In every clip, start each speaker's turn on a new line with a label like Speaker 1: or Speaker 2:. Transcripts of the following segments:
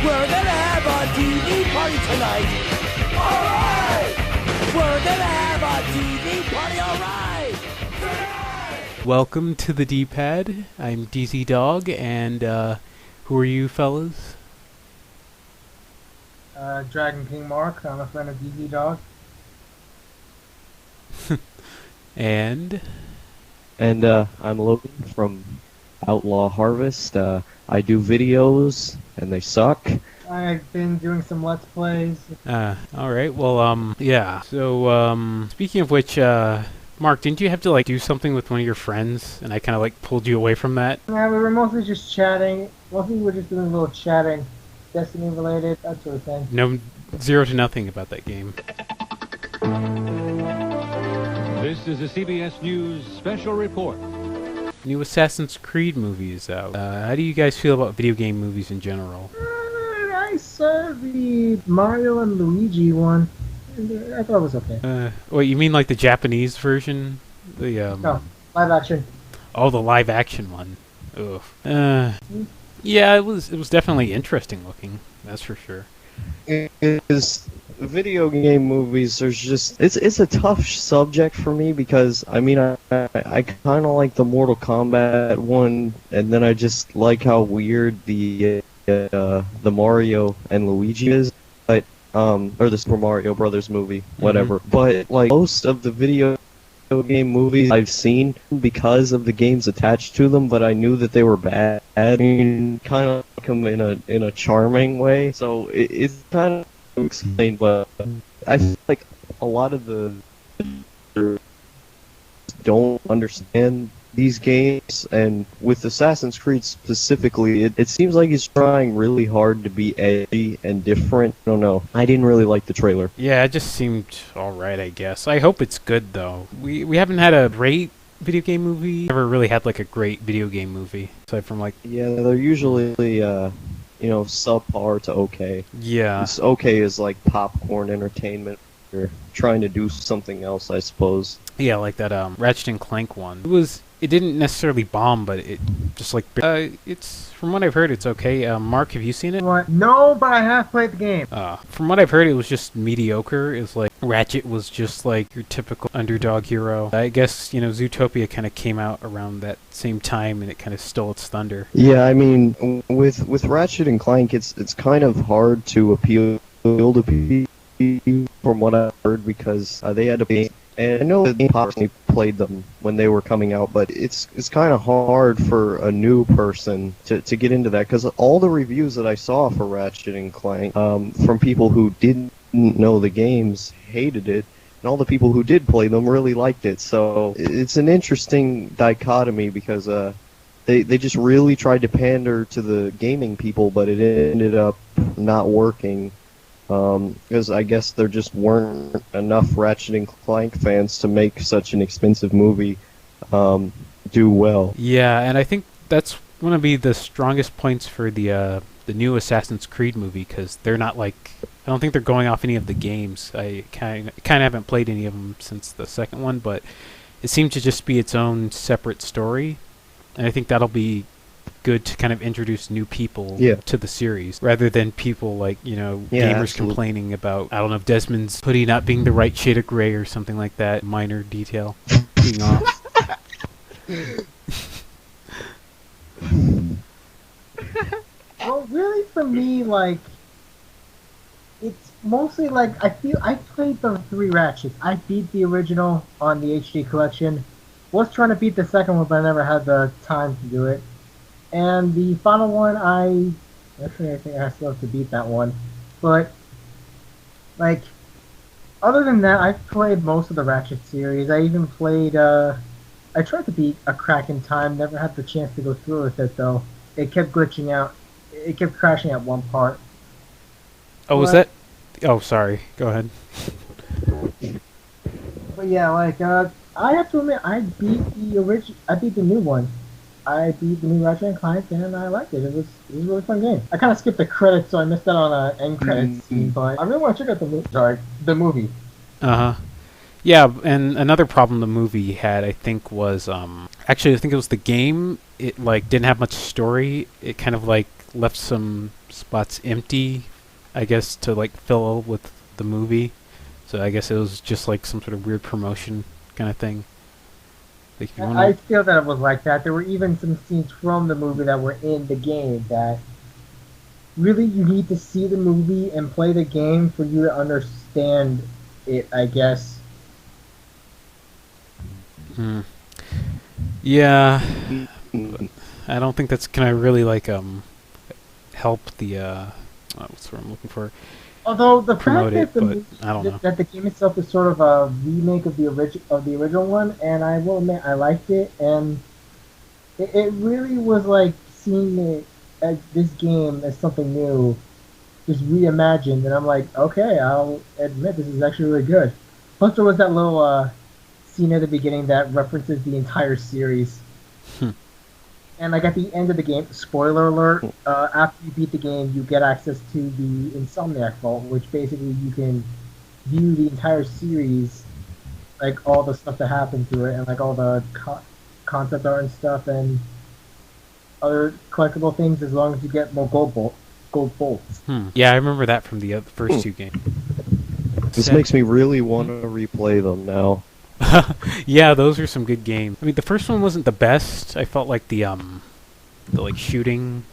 Speaker 1: We're gonna have a TV party tonight. Alright! We're gonna have a TV party, alright! Tonight!
Speaker 2: Welcome to the Dee Pad. I'm DZ Dog, and who are you fellas?
Speaker 3: Dragonkingmark. I'm a friend of DZ Dog.
Speaker 2: And
Speaker 4: I'm Logan from Outlawharvest. I do videos, and they suck.
Speaker 3: I've been doing some Let's Plays.
Speaker 2: Alright, well, yeah. So, speaking of which, Mark, didn't you have to, do something with one of your friends, and I kind of, pulled you away from that?
Speaker 3: Yeah, we were mostly just chatting. Mostly we were just doing a little chatting. Destiny related, that sort of thing.
Speaker 2: No, 0 to nothing about that game.
Speaker 5: This is a CBS News special report.
Speaker 2: New Assassin's Creed movie is out. How do you guys feel about video game movies in general?
Speaker 3: I saw the Mario and Luigi one. I thought it was okay.
Speaker 2: Wait, you mean the Japanese version?
Speaker 3: No, live action.
Speaker 2: Oh, the live action one. Ugh. Yeah, it was definitely interesting looking. That's for sure.
Speaker 4: Video game movies, there's just it's a tough subject for me because I kind of like the Mortal Kombat one, and then I just like how weird the Mario and Luigi is, but or the Super Mario Brothers movie, whatever. But most of the video game movies I've seen because of the games attached to them, but I knew that they were bad. I mean, kind of like them in a charming way, so it's kind of explain, but I feel like a lot of the don't understand these games, and with Assassin's Creed specifically, it seems like he's trying really hard to be edgy and different. I don't know. I didn't really like the trailer.
Speaker 2: Yeah, it just seemed alright, I guess. I hope it's good, though. We haven't had a great video game movie. Never really had, a great video game movie. Aside from,
Speaker 4: Yeah, they're usually, subpar to okay.
Speaker 2: Yeah.
Speaker 4: It's okay as, popcorn entertainment. You're trying to do something else, I suppose.
Speaker 2: Yeah, like that, Ratchet and Clank one. It didn't necessarily bomb, but it just, it's, from what I've heard, it's okay. Mark, have you seen it?
Speaker 3: What? No, but I have played the game.
Speaker 2: From what I've heard, it was just mediocre. It's Ratchet was just your typical underdog hero. I guess, Zootopia kind of came out around that same time, and it kind of stole its thunder.
Speaker 4: Yeah, I mean, with Ratchet and Clank, it's kind of hard to appeal to people, from what I've heard, because they had to be. And I know that they personally played them when they were coming out, but it's kind of hard for a new person to get into that, because all the reviews that I saw for Ratchet and Clank from people who didn't know the games hated it, and all the people who did play them really liked it. So it's an interesting dichotomy, because they just really tried to pander to the gaming people, but it ended up not working. Because I guess there just weren't enough Ratchet and Clank fans to make such an expensive movie do well.
Speaker 2: Yeah, and I think that's going to be the strongest points for the new Assassin's Creed movie, because they're not I don't think they're going off any of the games. I kind of haven't played any of them since the second one, but it seemed to just be its own separate story, and I think that'll be good to kind of introduce new people to the series, rather than people gamers complaining about, I don't know, Desmond's hoodie not being the right shade of gray or something like that, minor detail being off.
Speaker 3: Well, really, for me, it's mostly I played the 3 Ratchets. I beat the original on the HD collection. Was trying to beat the second one, but I never had the time to do it. And the final one, I think I still have to beat that one. But, other than that, I've played most of the Ratchet series. I even played, I tried to beat A Crack in Time, never had the chance to go through with it, though. It kept glitching out. It kept crashing at one part.
Speaker 2: Oh, was that? Oh, sorry. Go ahead.
Speaker 3: But yeah, I have to admit, I beat the new one. I beat the new Ratchet and Clank, and I liked it. It was a really fun game. I kind of skipped the credits, so I missed out on an end credits scene, but I really want to check out the movie.
Speaker 2: Yeah, and another problem the movie had, I think, was actually I think it was the game. It didn't have much story. It kind of left some spots empty, I guess, to like fill with the movie. So I guess it was just like some sort of weird promotion kind of thing. Like if you
Speaker 3: I feel that it was like that. There were even some scenes from the movie that were in the game that really you need to see the movie and play the game for you to understand it, I guess.
Speaker 2: Yeah, but I don't think that's gonna really like help the what's the word I'm looking for?
Speaker 3: Although the
Speaker 2: Promote
Speaker 3: fact
Speaker 2: it,
Speaker 3: that the
Speaker 2: but I don't know.
Speaker 3: that the game itself is sort of a remake of the original one, and I will admit I liked it, and it really was like seeing it as this game as something new, just reimagined, and I'm like, okay, I'll admit this is actually really good. Plus, there was that little scene at the beginning that references the entire series. And like at the end of the game, spoiler alert, after you beat the game, you get access to the Insomniac Vault, which basically you can view the entire series, like all the stuff that happened through it, and like all the concept art and stuff, and other collectible things, as long as you get more gold bolts.
Speaker 2: Yeah, I remember that from the first two games.
Speaker 4: This makes me really want to replay them now.
Speaker 2: Yeah, those were some good games. I mean, the first one wasn't the best. I felt like the like shooting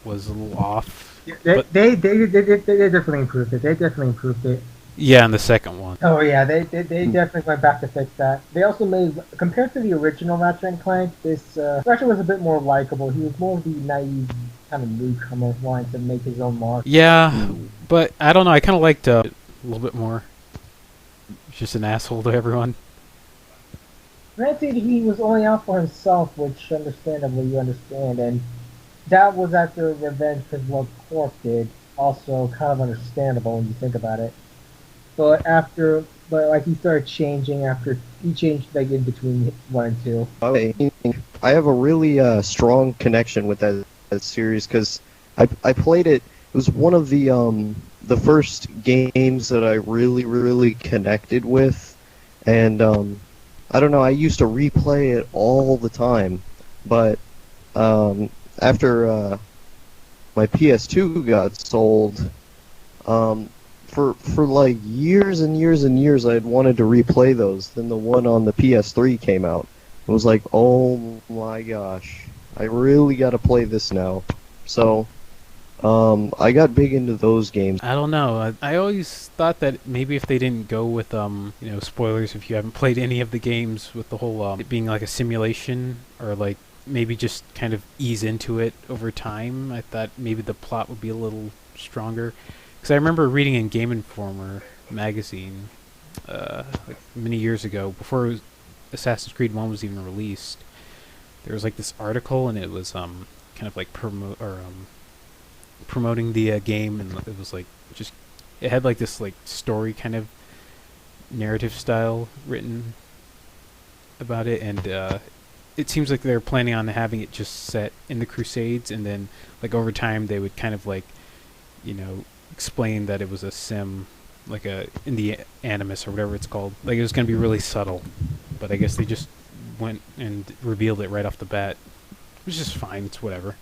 Speaker 2: was a little off.
Speaker 3: They definitely improved it. They definitely improved it.
Speaker 2: Yeah, and the second one.
Speaker 3: Oh yeah, they definitely went back to fix that. They also made, compared to the original Ratchet and Clank, this Ratchet was a bit more likable. He was more of the naive kind of newcomer wanting to make his own mark.
Speaker 2: Yeah, but I don't know. I kind of liked a little bit more. Just an asshole to everyone.
Speaker 3: Granted, he was only out for himself, which understandably you understand, and that was after revenge because what Corp did. Also, kind of understandable when you think about it. But like he started changing after he changed like in between 1 and 2.
Speaker 4: I have a really strong connection with that series because I played it. It was one of the first games that I really connected with, and I don't know, I used to replay it all the time, but after my PS2 got sold, for like years and years and years I had wanted to replay those. Then the one on the PS3 came out. It was like, oh my gosh, I really got to play this now. So I got big into those games.
Speaker 2: I don't know. I always thought that maybe if they didn't go with spoilers if you haven't played any of the games, with the whole it being like a simulation, or like maybe just kind of ease into it over time, I thought maybe the plot would be a little stronger. Because I remember reading in Game Informer magazine like many years ago, before Assassin's Creed 1 was even released, there was like this article, and it was kind of like promoting the game, and it was like just it had like this like story kind of narrative style written about it, and it seems like they're planning on having it just set in the Crusades, and then like over time they would kind of like explain that it was a sim, like in the Animus or whatever it's called. Like it was going to be really subtle, but I guess they just went and revealed it right off the bat, which is fine. It's whatever.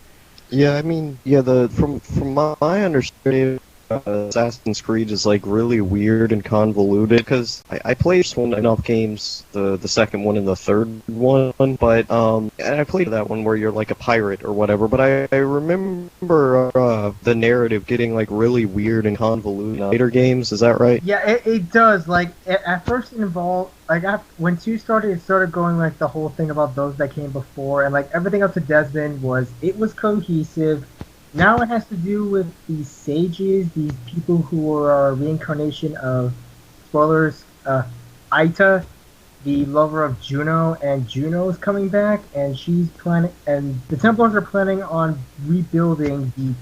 Speaker 4: Yeah, I mean, yeah, from my understanding, Assassin's Creed is like really weird and convoluted, because I played one enough games, the second one and the third one, but and I played that one where you're like a pirate or whatever, but I remember the narrative getting like really weird and convoluted in later games. Is that right?
Speaker 3: Yeah, it does. Like at first it involved, like when 2 started, it started going like the whole thing about those that came before, and like everything up to Desmond was cohesive. Now it has to do with these sages, these people who are a reincarnation of, spoilers, Aita, the lover of Juno, and Juno's coming back, and she's planning, and the Templars are planning on rebuilding the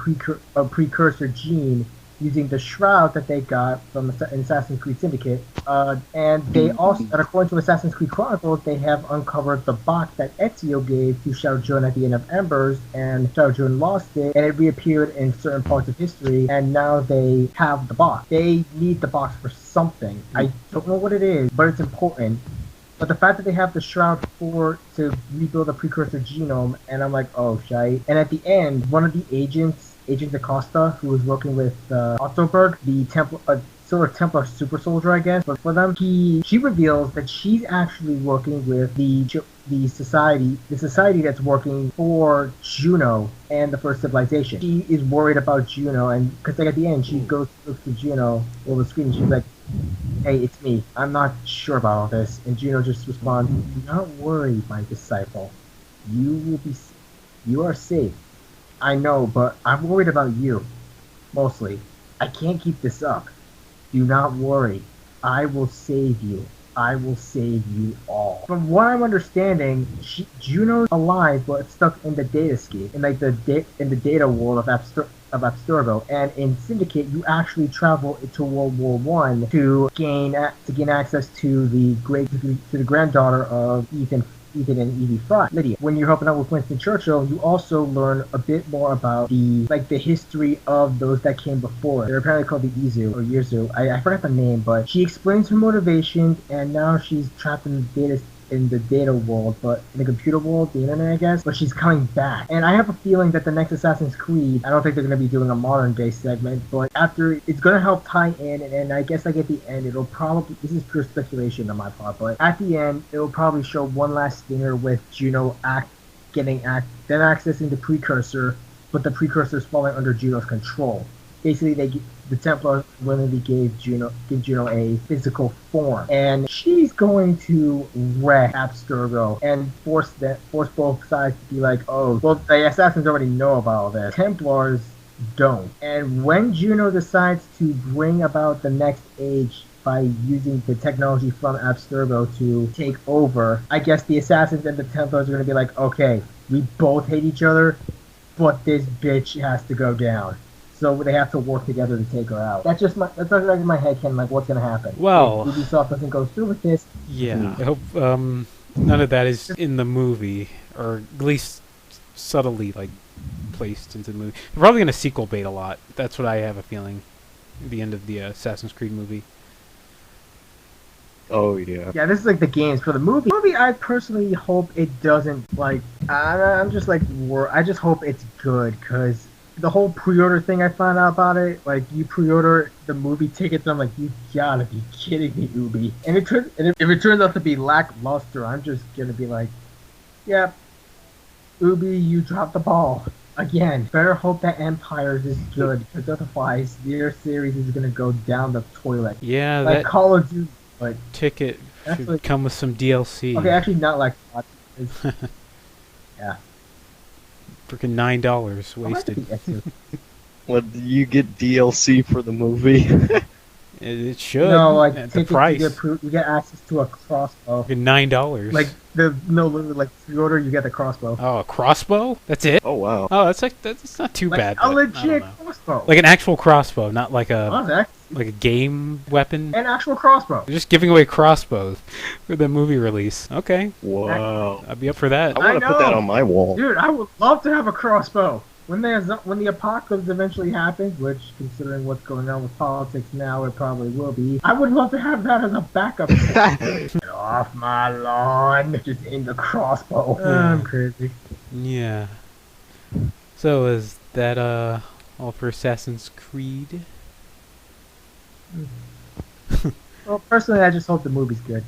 Speaker 3: precursor gene using the shroud that they got from Assassin's Creed Syndicate. And they also, and according to Assassin's Creed Chronicles, they have uncovered the box that Ezio gave to Shao Jun at the end of Embers, and Shao Jun lost it, and it reappeared in certain parts of history, and now they have the box. They need the box for something. I don't know what it is, but it's important. But the fact that they have the shroud to rebuild a precursor genome, and I'm like, oh, shite. And at the end, one of the agents Agent Acosta, who was working with Ottoberg, the sort of Templar super soldier, I guess. But for them, she reveals that she's actually working with the society that's working for Juno and the First Civilization. She is worried about Juno, and because like at the end, she goes to look to Juno over the screen. And she's like, "Hey, it's me. I'm not sure about all this." And Juno just responds, "Do not worry, my disciple. You are safe. I know, but I'm worried about you, mostly. I can't keep this up. Do not worry. I will save you. I will save you all." From what I'm understanding, Juno's alive, but stuck in the datascape, in like in the data world of Abstergo. And in Syndicate, you actually travel to World War One to gain access to the granddaughter of Ethan and Evie Fry, Lydia. When you're helping out with Winston Churchill, you also learn a bit more about the history of those that came before. They're apparently called the Izu or Yuzu. I forgot the name, but she explains her motivations, and now she's trapped in the data world, but in the computer world, the internet, I guess. But she's coming back, and I have a feeling that the next Assassin's Creed, I don't think they're going to be doing a modern day segment, but after it's going to help tie in, and I guess like at the end, it'll probably, this is pure speculation on my part, but at the end, it'll probably show one last stinger with Juno then accessing the precursor, but the precursor is falling under Juno's control. Basically, the Templars willingly gave Juno a physical form, and she's going to wreck Abstergo and force both sides to be like, oh, well, the assassins already know about all this. Templars don't. And when Juno decides to bring about the next age by using the technology from Abstergo to take over, I guess the assassins and the Templars are going to be like, okay, we both hate each other, but this bitch has to go down. So they have to work together to take her out. That's like in my head, Ken, like what's gonna happen.
Speaker 2: Well,
Speaker 3: if Ubisoft doesn't go through with this.
Speaker 2: Yeah, I hope none of that is in the movie, or at least subtly like placed into the movie. They're probably gonna sequel bait a lot. That's what I have a feeling. At the end of the Assassin's Creed movie.
Speaker 4: Oh yeah.
Speaker 3: Yeah, this is like the games for the movie. I personally hope it doesn't like. I'm just like I just hope it's good, because the whole pre-order thing I found out about it, like you pre-order the movie tickets, I'm like, you gotta be kidding me, Ubi. And if it turns out to be lackluster, I'm just gonna be like, yeah, Ubi, you dropped the ball. Again, better hope that Empires is good, because otherwise your series is gonna go down the toilet.
Speaker 2: Yeah,
Speaker 3: like
Speaker 2: that
Speaker 3: Call of Duty, but
Speaker 2: ticket should
Speaker 3: like,
Speaker 2: come with some DLC.
Speaker 3: Okay, actually not like yeah.
Speaker 2: Freaking $9 wasted.
Speaker 4: What, you get DLC for the movie?
Speaker 2: It should.
Speaker 3: No, like
Speaker 2: at the price.
Speaker 3: You get access to a crossbow.
Speaker 2: $9.
Speaker 3: Like literally, like pre-order, you get the crossbow.
Speaker 2: Oh, a crossbow? That's it?
Speaker 4: Oh wow.
Speaker 2: Oh, that's not too bad.
Speaker 3: A legit crossbow.
Speaker 2: Like an actual crossbow, not like
Speaker 3: a
Speaker 2: like a game weapon.
Speaker 3: An actual crossbow.
Speaker 2: They're just giving away crossbows for the movie release. Okay.
Speaker 4: Wow.
Speaker 2: I'd be up for that.
Speaker 4: I want to put that on my wall.
Speaker 3: Dude, I would love to have a crossbow. When the apocalypse eventually happens, which, considering what's going on with politics now, it probably will be, I would love to have that as a backup. Get off my lawn. Just aim the crossbow. I'm crazy.
Speaker 2: Yeah. So is that all for Assassin's Creed?
Speaker 3: Well, personally, I just hope the movie's good.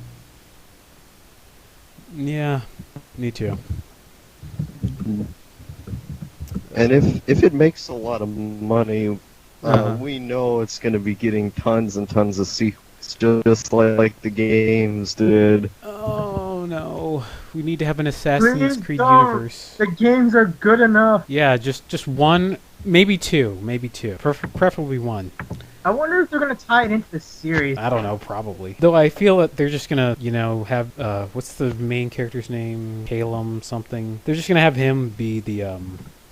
Speaker 2: Yeah, me too.
Speaker 4: And if it makes a lot of money, we know it's going to be getting tons and tons of sequels, just like the games did.
Speaker 2: Oh no, we need to have an Assassin's Creed universe.
Speaker 3: The games are good enough.
Speaker 2: Yeah, just one, maybe two. Preferably one.
Speaker 3: I wonder if they're going to tie it into the series.
Speaker 2: I don't know, probably. Though I feel that they're just going to, have, what's the main character's name? Calum something. They're just going to have him be the,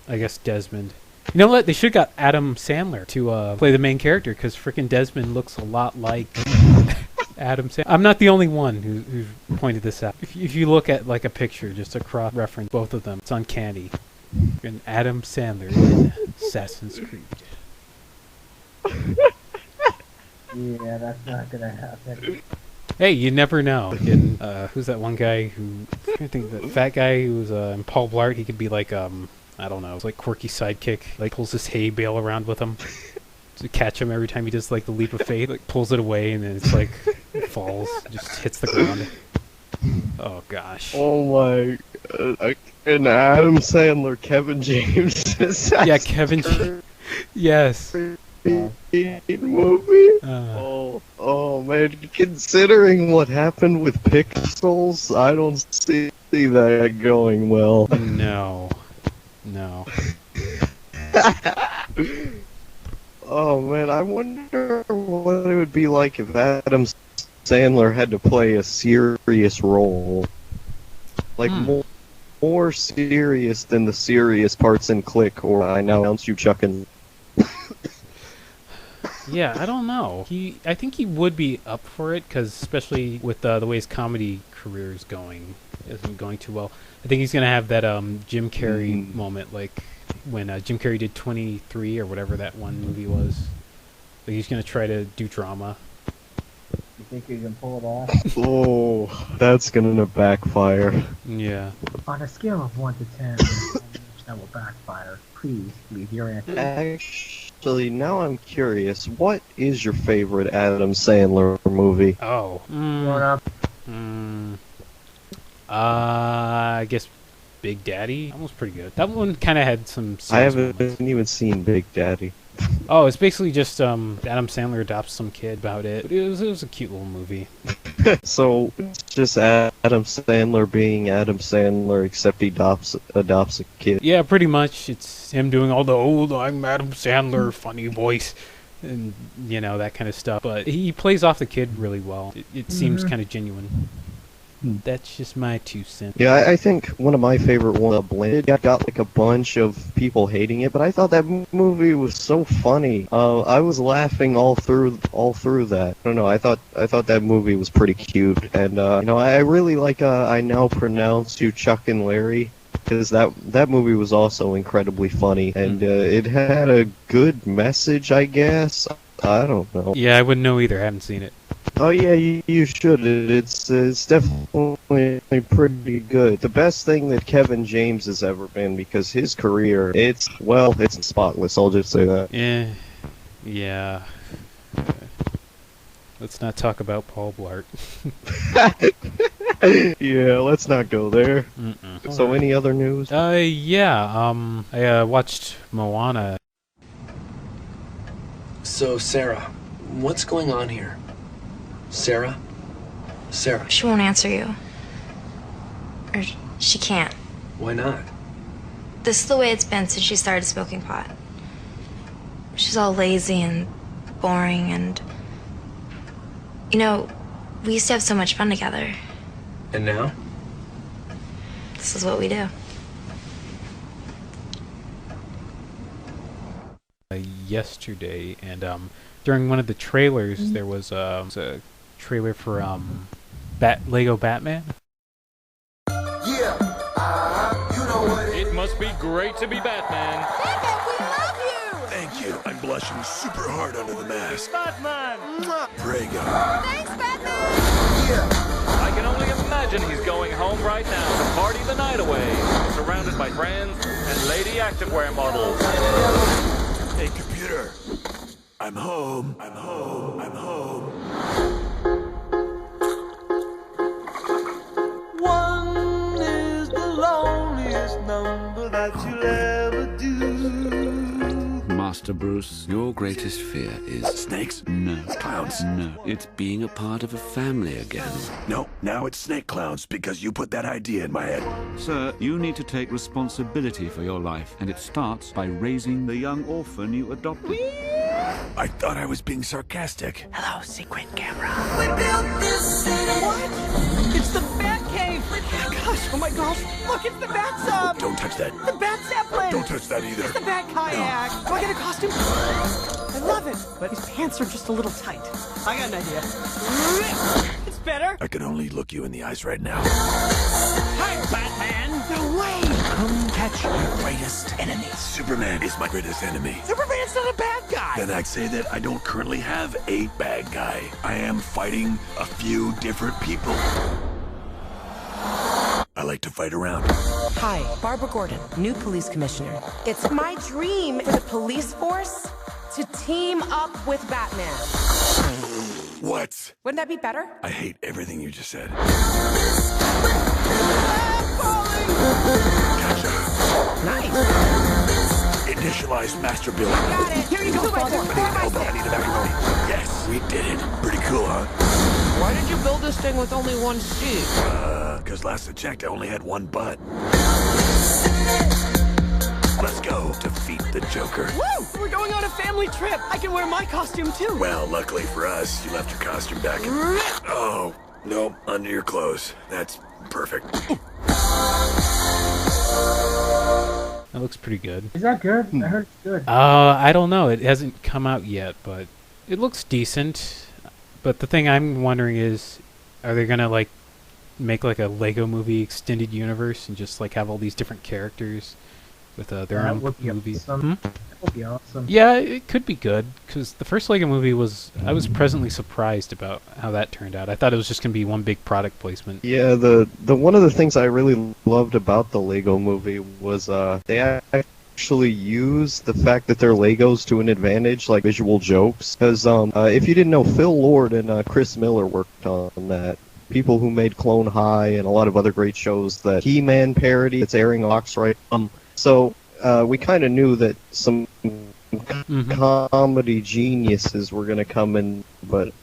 Speaker 2: I guess, Desmond. You know what? They should have got Adam Sandler to play the main character, because frickin' Desmond looks a lot like Adam Sandler. I'm not the only one who's pointed this out. If you look at, like, a picture, just to cross-reference both of them, it's uncanny. And Adam Sandler in Assassin's Creed.
Speaker 3: Yeah, that's not gonna happen.
Speaker 2: Hey, you never know. Who's that one guy who... I think that fat guy who was in Paul Blart, he could be like I don't know, it's like quirky sidekick, like pulls his hay bale around with him to catch him every time he does like the leap of faith, like pulls it away and then it's like it falls, just hits the ground. Oh gosh.
Speaker 4: Oh my! An Adam Sandler, Kevin James.
Speaker 2: Yeah, Kevin. Yes.
Speaker 4: Movie. Oh man! Considering what happened with Pixels, I don't see that going well.
Speaker 2: No.
Speaker 4: Oh man, I wonder what it would be like if Adam Sandler had to play a serious role, like more serious than the serious parts in Click, or I Now Announce You Chuckin'.
Speaker 2: Yeah, I don't know. I think he would be up for it, because especially with the way his comedy career is going, isn't going too well. I think he's gonna have that Jim Carrey moment, like when Jim Carrey did 23 or whatever that one movie was. Like he's gonna try to do drama.
Speaker 3: You think you can pull it off?
Speaker 4: Oh, that's gonna backfire.
Speaker 2: Yeah.
Speaker 3: On a scale of 1 to 10, that will backfire. Please leave your answer.
Speaker 4: Actually, now I'm curious. What is your favorite Adam Sandler movie?
Speaker 2: Oh.
Speaker 3: Grown up.
Speaker 2: I guess Big Daddy. That was pretty good. That one kind of had some.
Speaker 4: I haven't even seen Big Daddy.
Speaker 2: Oh, it's basically just Adam Sandler adopts some kid about it. But it was a cute little movie.
Speaker 4: So it's just Adam Sandler being Adam Sandler, except he adopts a kid.
Speaker 2: Yeah, pretty much. It's him doing all the old I'm Adam Sandler funny voice and that kind of stuff. But he plays off the kid really well. It seems kind of genuine. That's just my 2 cents.
Speaker 4: Yeah, I think one of my favorite ones, Blended, got like a bunch of people hating it, but I thought that movie was so funny. I was laughing all through that. I don't know. I thought that movie was pretty cute, and I really like I Now Pronounce You Chuck and Larry, because that movie was also incredibly funny, and it had a good message, I guess. I don't know.
Speaker 2: Yeah, I wouldn't know either. I haven't seen it.
Speaker 4: Oh yeah, you should. It's definitely pretty good. The best thing that Kevin James has ever been, because his career, it's spotless. I'll just say that.
Speaker 2: Yeah. Let's not talk about Paul Blart.
Speaker 4: Yeah, let's not go there. So, any other news?
Speaker 2: Yeah. I watched Moana.
Speaker 6: So, Sarah, what's going on here? Sarah?
Speaker 7: She won't answer you. Or she can't.
Speaker 6: Why not?
Speaker 7: This is the way it's been since she started smoking pot. She's all lazy and boring and... we used to have so much fun together.
Speaker 6: And now?
Speaker 7: This is what we do.
Speaker 2: Yesterday, and during one of the trailers, there was a trailer for Lego Batman.
Speaker 1: Yeah, you know what
Speaker 5: It must be great to be Batman.
Speaker 1: Batman, we love you!
Speaker 8: Thank you. I'm blushing super hard under the mask.
Speaker 1: Batman!
Speaker 8: Prego.
Speaker 1: Thanks, Batman! Yeah.
Speaker 5: I can only imagine he's going home right now to party the night away, surrounded by friends and lady activewear models.
Speaker 8: Hey, computer. I'm home. I'm home. I'm home.
Speaker 1: One is the loneliest number that you'll ever do.
Speaker 9: Master Bruce, your greatest fear is...
Speaker 8: Snakes?
Speaker 9: No.
Speaker 8: Clowns?
Speaker 9: No. It's being a part of a family again.
Speaker 8: No, now it's snake clowns because you put that idea in my head.
Speaker 10: Sir, you need to take responsibility for your life, and it starts by raising the young orphan you adopted.
Speaker 8: I thought I was being sarcastic.
Speaker 1: Hello, secret camera. We built this city. What? It's the Batcave. Oh my gosh. Look, it's the Bat-Sub.
Speaker 8: Don't touch that.
Speaker 1: The Bat Zeppelin.
Speaker 8: Don't touch that either.
Speaker 1: It's the Bat Kayak. Do I get a costume? I love it, but his pants are just a little tight. I got an idea. It's better.
Speaker 8: I can only look you in the eyes right now.
Speaker 1: Hi, Batman. No way. Come catch your greatest enemy.
Speaker 8: Superman is my greatest enemy.
Speaker 1: Superman's not a bad guy.
Speaker 8: Then I'd say that I don't currently have a bad guy. I am fighting a few different people. I like to fight around.
Speaker 11: Hi, Barbara Gordon, new police commissioner. It's my dream for the police force to team up with Batman.
Speaker 8: What?
Speaker 11: Wouldn't that be better?
Speaker 8: I hate everything you just said. Gotcha.
Speaker 11: Nice.
Speaker 8: Initialize master build.
Speaker 11: Got it. Here you go, Father.
Speaker 8: Hold on, I need a macaroni. Yes, we did it. Pretty cool, huh?
Speaker 11: Why did you build this thing with only one seat?
Speaker 8: Because last I checked, I only had one butt. Let's go defeat the Joker.
Speaker 11: Woo! We're going on a family trip. I can wear my costume, too.
Speaker 8: Well, luckily for us, you left your costume back in... Oh, no, under your clothes. That's perfect.
Speaker 2: That looks pretty good.
Speaker 3: Is that good? I heard it's good.
Speaker 2: I don't know. It hasn't come out yet, but it looks decent. But the thing I'm wondering is, are they gonna like make like a Lego Movie extended universe and just like have all these different characters with their own movies?
Speaker 3: Awesome. That would be awesome.
Speaker 2: Yeah, it could be good because the first Lego Movie was. I was pleasantly surprised about how that turned out. I thought it was just gonna be one big product placement.
Speaker 4: Yeah, the one of the things I really loved about the Lego Movie was they actually use the fact that they're Legos to an advantage, like visual jokes. Because if you didn't know, Phil Lord and Chris Miller worked on that. People who made Clone High and a lot of other great shows. That He-Man parody that's airing Oxright. So we kind of knew that some comedy geniuses were going to come in, but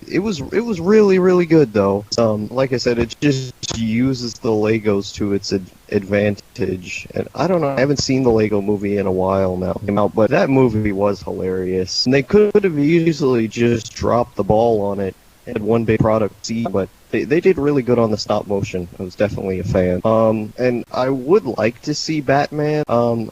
Speaker 4: it was really, really good though. Like I said, it just uses the Legos to its advantage. And I don't know, I haven't seen the Lego Movie in a while now, but that movie was hilarious. And they could have easily just dropped the ball on it and had one big product, but they did really good on the stop motion. I was definitely a fan. And I would like to see Batman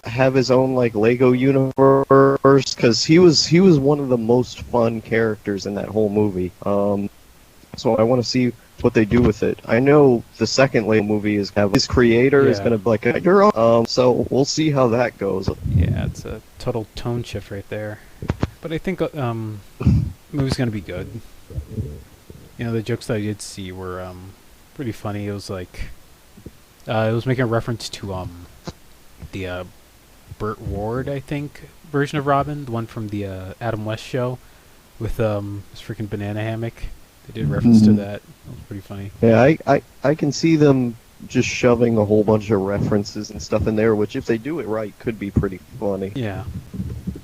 Speaker 4: have his own like Lego universe, because he was one of the most fun characters in that whole movie. So I want to see what they do with it. I know the second Lego movie is his creator is going to be like a girl. So we'll see how that goes.
Speaker 2: Yeah, it's a total tone shift right there. But I think the movie's going to be good. You know, the jokes that I did see were pretty funny. It was like it was making a reference to the Burt Ward, I think, version of Robin, the one from the Adam West show with this freaking banana hammock. They did reference to that. That was pretty funny.
Speaker 4: Yeah, I can see them just shoving a whole bunch of references and stuff in there, which if they do it right could be pretty funny.
Speaker 2: Yeah.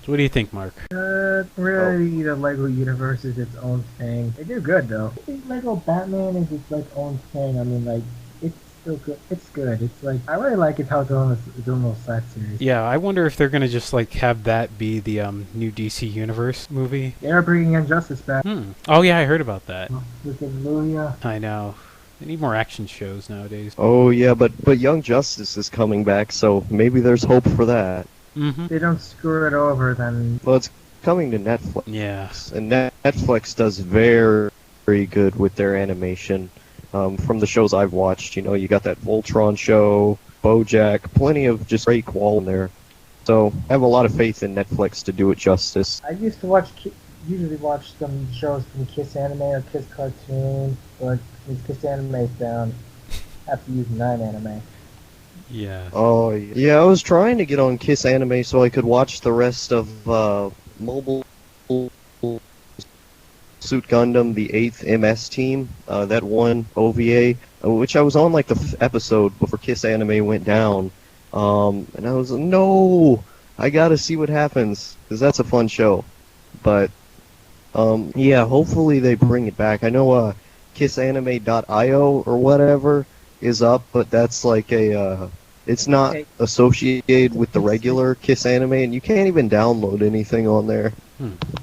Speaker 2: So what do you think, Mark?
Speaker 3: Really, the Lego universe is its own thing. They do good though. I think Lego Batman is its like own thing. I mean, like it's still good. It's good. It's like I really like it how it's doing its own little side series.
Speaker 2: Yeah, I wonder if they're gonna just like have that be the new DC Universe movie.
Speaker 3: They're bringing Injustice back.
Speaker 2: Oh yeah, I heard about that.
Speaker 3: Look at Lulia.
Speaker 2: I know. They need more action shows nowadays.
Speaker 4: Oh yeah, but Young Justice is coming back, so maybe there's hope for that.
Speaker 3: If they don't screw it over, then...
Speaker 4: Well, it's coming to Netflix.
Speaker 2: Yeah.
Speaker 4: And Netflix does very, very good with their animation. From the shows I've watched, you know, you got that Voltron show, BoJack, plenty of just great quality in there. So I have a lot of faith in Netflix to do it justice.
Speaker 3: I used to usually watch some shows from Kiss Anime or Kiss Cartoon, but since Kiss Anime is down, I have to use 9 Anime.
Speaker 2: Yeah.
Speaker 4: Oh, yeah, I was trying to get on Kiss Anime so I could watch the rest of Mobile Suit Gundam, the 8th MS team, that one OVA, which I was on like the episode before Kiss Anime went down. And I was like, no, I gotta see what happens, because that's a fun show. But, yeah, hopefully they bring it back. I know kissanime.io or whatever is up, but that's like a it's not associated with the regular Kiss Anime, and you can't even download anything on there.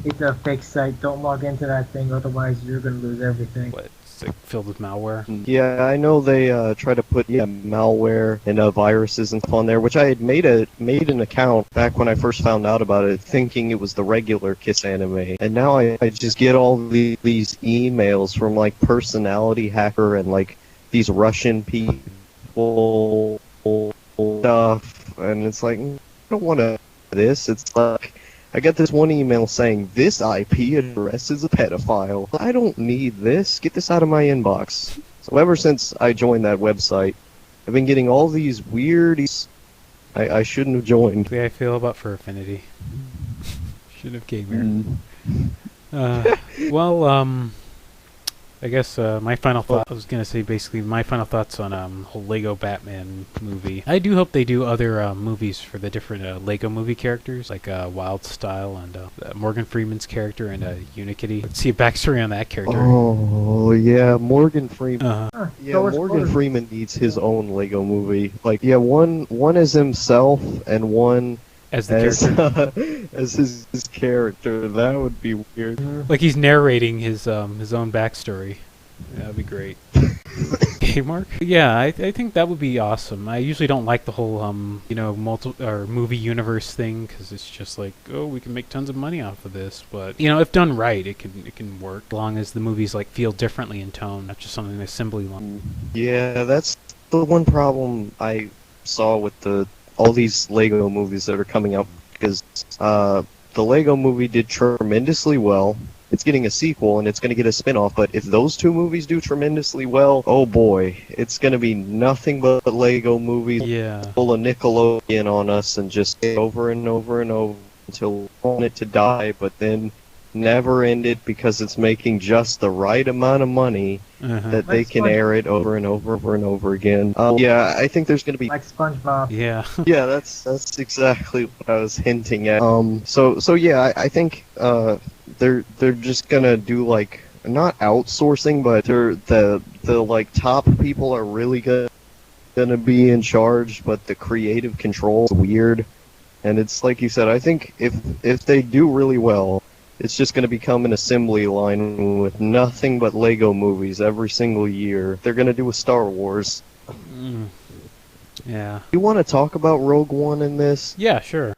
Speaker 3: It's a fake site. Don't log into that thing, otherwise you're gonna lose everything.
Speaker 2: What? It's like filled with malware.
Speaker 4: Yeah, I know they try to put malware and viruses and stuff on there, which I had made an account back when I first found out about it, thinking it was the regular Kiss Anime, and now I just get all these emails from like Personality Hacker and like these Russian people stuff, and it's like, I don't want to this. It's like, I got this one email saying, this IP address is a pedophile. I don't need this. Get this out of my inbox. So ever since I joined that website, I've been getting all these weird. I shouldn't have joined.
Speaker 2: The way I feel about Fur Affinity. Shouldn't have came here. Well, I guess my final thought. I was gonna say basically my final thoughts on whole Lego Batman movie. I do hope they do other movies for the different Lego movie characters, like Wild Style and Morgan Freeman's character and Unikitty. Let's see a backstory on that character.
Speaker 4: Oh yeah, Morgan Freeman.
Speaker 3: Yeah,
Speaker 4: Morgan Freeman needs his own Lego movie. Like, yeah, one as himself and one
Speaker 2: as the character.
Speaker 4: As his character. That would be weird.
Speaker 2: Like he's narrating his own backstory. That'd be great. Okay, Mark. Yeah, I think that would be awesome. I usually don't like the whole movie universe thing because it's just like, oh, we can make tons of money off of this. But if done right, it can work as long as the movies like feel differently in tone, not just something assembly line.
Speaker 4: Yeah, that's the one problem I saw with all these Lego movies that are coming out, because the Lego movie did tremendously well. It's getting a sequel and it's going to get a spin-off, but if those two movies do tremendously well, oh boy, it's going to be nothing but Lego movies.
Speaker 2: Yeah.
Speaker 4: Pull a Nickelodeon on us and just over and over and over until we want it to die, but then never end it because it's making just the right amount of money that they can air it over and over and over again. Yeah, I think there's going to be
Speaker 3: like SpongeBob.
Speaker 2: Yeah.
Speaker 4: Yeah, that's exactly what I was hinting at. So yeah, I think they're just gonna do like not outsourcing, but the like top people are really gonna be in charge, but the creative control is weird. And it's like you said, I think if they do really well, it's just going to become an assembly line with nothing but Lego movies every single year. They're going to do a Star Wars.
Speaker 2: Yeah.
Speaker 4: You want to talk about Rogue One in this?
Speaker 2: Yeah, sure.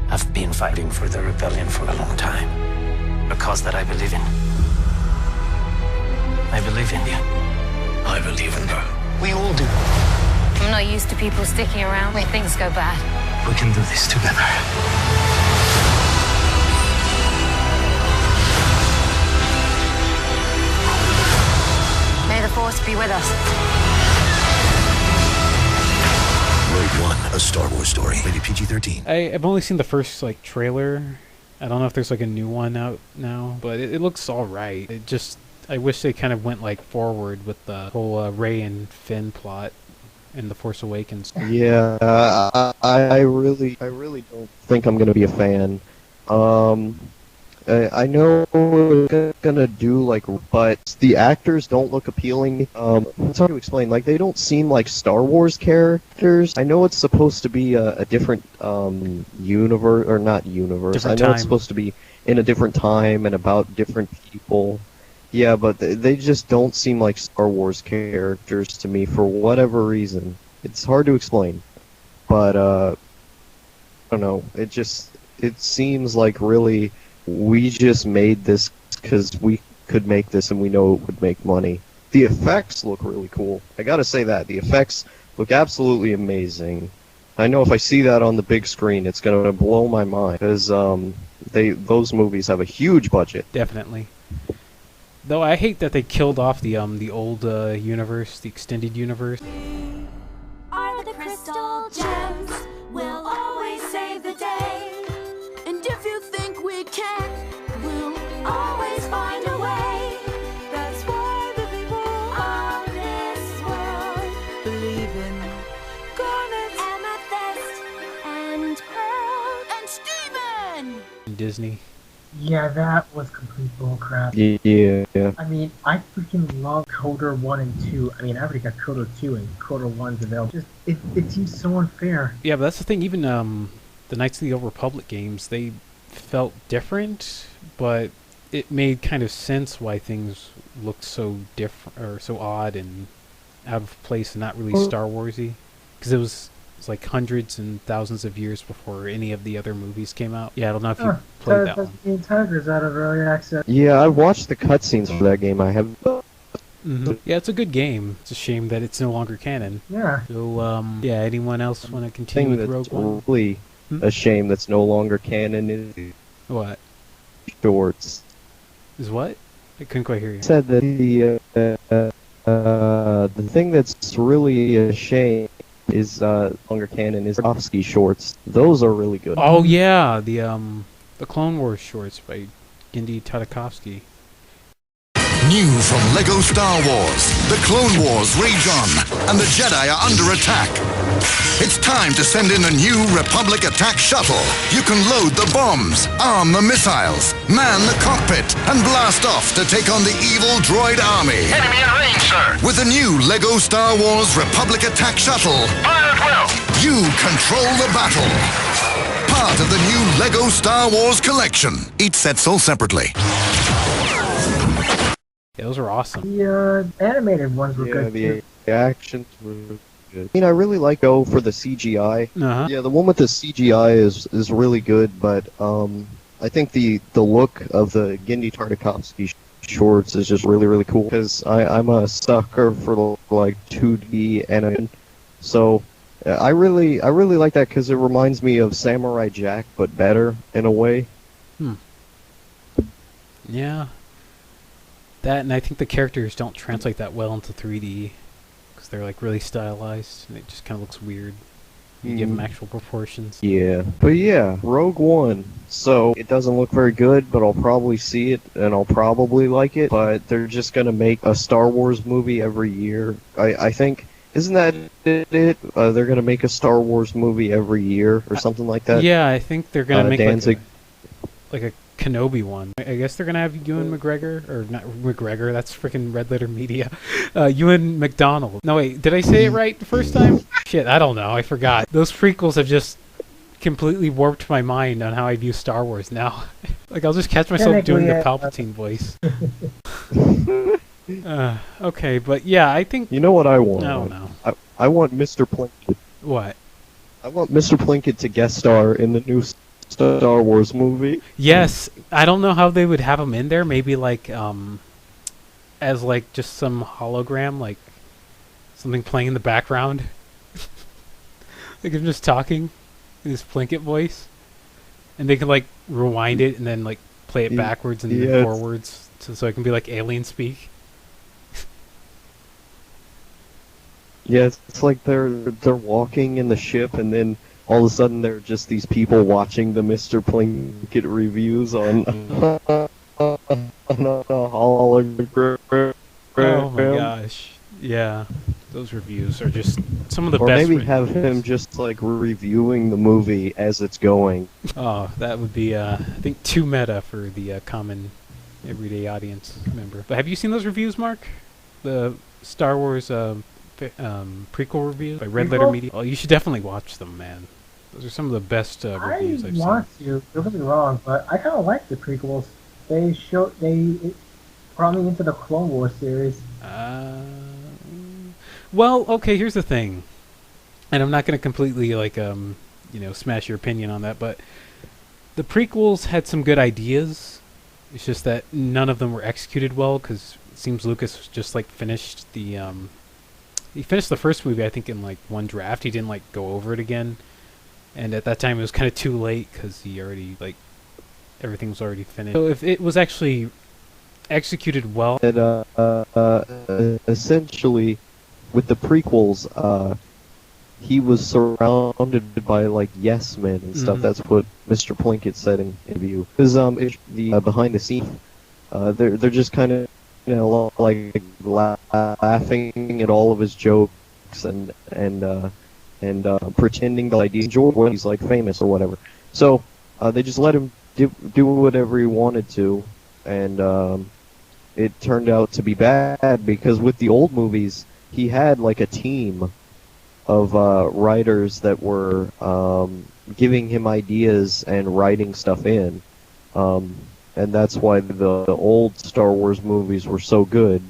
Speaker 12: I've been fighting for the rebellion for a long time. A cause that I believe in. I believe in you.
Speaker 8: I believe in her.
Speaker 12: We all do.
Speaker 13: I'm not used to people sticking around when things go bad.
Speaker 12: We can do this together.
Speaker 13: May the Force be with us.
Speaker 8: Rogue One, a Star Wars story. Rated PG-13.
Speaker 2: I've only seen the first trailer. I don't know if there's a new one out now, but it looks all right. I wish they kind of went forward with the whole Rey and Finn plot in The Force Awakens.
Speaker 4: Yeah, I really don't think I'm gonna be a fan. I know we're gonna do but the actors don't look appealing. It's hard to explain. They don't seem like Star Wars characters. I know it's supposed to be a different universe, or not universe.
Speaker 2: Different
Speaker 4: I know
Speaker 2: time.
Speaker 4: It's supposed to be in a different time and about different people. Yeah, but they just don't seem like Star Wars characters to me for whatever reason. It's hard to explain, but I don't know. It seems like really. We just made this because we could make this and we know it would make money. The effects look really cool. I gotta say that. The effects look absolutely amazing. I know if I see that on the big screen, it's gonna blow my mind, because those movies have a huge budget.
Speaker 2: Definitely. Though I hate that they killed off the old universe, the extended universe.
Speaker 14: Are the crystal gems will always save the day. And if you think we can, we'll always find a way. That's why the people of this world believe in garnets, amethyst, and pearl, and Steven!
Speaker 2: Disney.
Speaker 3: Yeah, that was complete bullcrap.
Speaker 4: Yeah.
Speaker 3: I mean, I freaking love Coder 1 and 2. I mean, I already got Coder 2 and Coder 1's available. It seems so unfair.
Speaker 2: Yeah, but that's the thing. Even the Knights of the Old Republic games, they felt different, but it made kind of sense why things looked so different or so odd and out of place and not really Star Warsy, because it was hundreds and thousands of years before any of the other movies came out. Yeah, I don't know if you played that one.
Speaker 3: The Tiger's out of early access.
Speaker 4: Yeah, I watched the cutscenes for that game. I have.
Speaker 2: Yeah, it's a good game. It's a shame that it's no longer canon.
Speaker 3: Yeah.
Speaker 2: So, yeah, anyone else want to continue with Rogue One?
Speaker 4: Really a shame that's no longer canon is
Speaker 2: What?
Speaker 4: shorts.
Speaker 2: Is what? I couldn't quite hear you.
Speaker 4: Said that The thing that's really a shame is longer canon is Tarkovsky shorts. Those are really good.
Speaker 2: Oh yeah, the Clone Wars shorts by Genndy Tartakovsky.
Speaker 15: New from LEGO Star Wars, the Clone Wars rage on, and the Jedi are under attack. It's time to send in a new Republic attack shuttle. You can load the bombs, arm the missiles, man the cockpit, and blast off to take on the evil droid army.
Speaker 16: Enemy in range, sir.
Speaker 15: With the new LEGO Star Wars Republic attack shuttle,
Speaker 16: Fire at will.
Speaker 15: you control the battle. Part of the new LEGO Star Wars collection. Each set sold separately.
Speaker 2: Yeah, those are awesome.
Speaker 3: The animated ones were good too.
Speaker 4: The actions were good. I mean, I really like Go for the CGI.
Speaker 2: Uh-huh.
Speaker 4: Yeah, the one with the CGI is really good, but I think the look of the Genndy Tartakovsky shorts is just really, really cool, because I'm a sucker for like 2D animation. So I really like that, because it reminds me of Samurai Jack, but better in a way.
Speaker 2: Yeah. That, and I think the characters don't translate that well into 3D, because they're like really stylized, and it just kind of looks weird. You give them actual proportions.
Speaker 4: Yeah. But yeah, Rogue One. So, it doesn't look very good, but I'll probably see it, and I'll probably like it, but they're just gonna make a Star Wars movie every year. I think, isn't that it? They're gonna make a Star Wars movie every year, or something like that?
Speaker 2: Yeah, I think they're gonna make
Speaker 4: Danzig.
Speaker 2: like a Kenobi one. I guess they're gonna have Ewan McGregor, or not McGregor, that's freaking Red Letter Media. Ewan McDonald. No wait, did I say it right the first time? Shit, I don't know, I forgot. Those prequels have just completely warped my mind on how I view Star Wars now. Like, I'll just catch myself doing the Palpatine voice. Okay, but yeah, I think...
Speaker 4: You know what I want?
Speaker 2: I don't know.
Speaker 4: I want Mr. Plinkett.
Speaker 2: What?
Speaker 4: I want Mr. Plinkett to guest star in the new Star Wars movie.
Speaker 2: Yes, I don't know how they would have him in there. Maybe like as like just some hologram, like something playing in the background. Like him just talking in his Plinkett voice, and they can like rewind it and then like play it backwards and then forwards, so it can be like alien speak.
Speaker 4: Yeah, it's like they're walking in the ship, and then all of a sudden there are just these people watching the Mr. Plinkett reviews on a hologram.
Speaker 2: Oh my gosh. Yeah. Those reviews are just some of the
Speaker 4: or
Speaker 2: best.
Speaker 4: Or maybe have him just like reviewing the movie as it's going.
Speaker 2: Oh, that would be I think too meta for the common everyday audience member. But have you seen those reviews, Mark? The Star Wars prequel reviews by Red Letter Media? Oh, you should definitely watch them, man. Those are some of the best reviews I've seen.
Speaker 3: I want to. Don't get me wrong, but I kind of like the prequels. They brought me into the Clone Wars series.
Speaker 2: Well, okay. Here's the thing, and I'm not going to completely like smash your opinion on that, but the prequels had some good ideas. It's just that none of them were executed well, because it seems Lucas just like finished the he finished the first movie, I think, in like one draft. He didn't like go over it again. And at that time, it was kind of too late, because he already, like, everything was already finished. So if it was actually executed well...
Speaker 4: And, essentially, with the prequels, he was surrounded by, like, yes men and stuff. That's what Mr. Plinkett said in interview. Because the behind the scenes, they're just kind of, like, laughing at all of his jokes and pretending that he's like famous or whatever. So they just let him do whatever he wanted to, and it turned out to be bad, because with the old movies he had like a team of writers that were giving him ideas and writing stuff in, and that's why the old Star Wars movies were so good.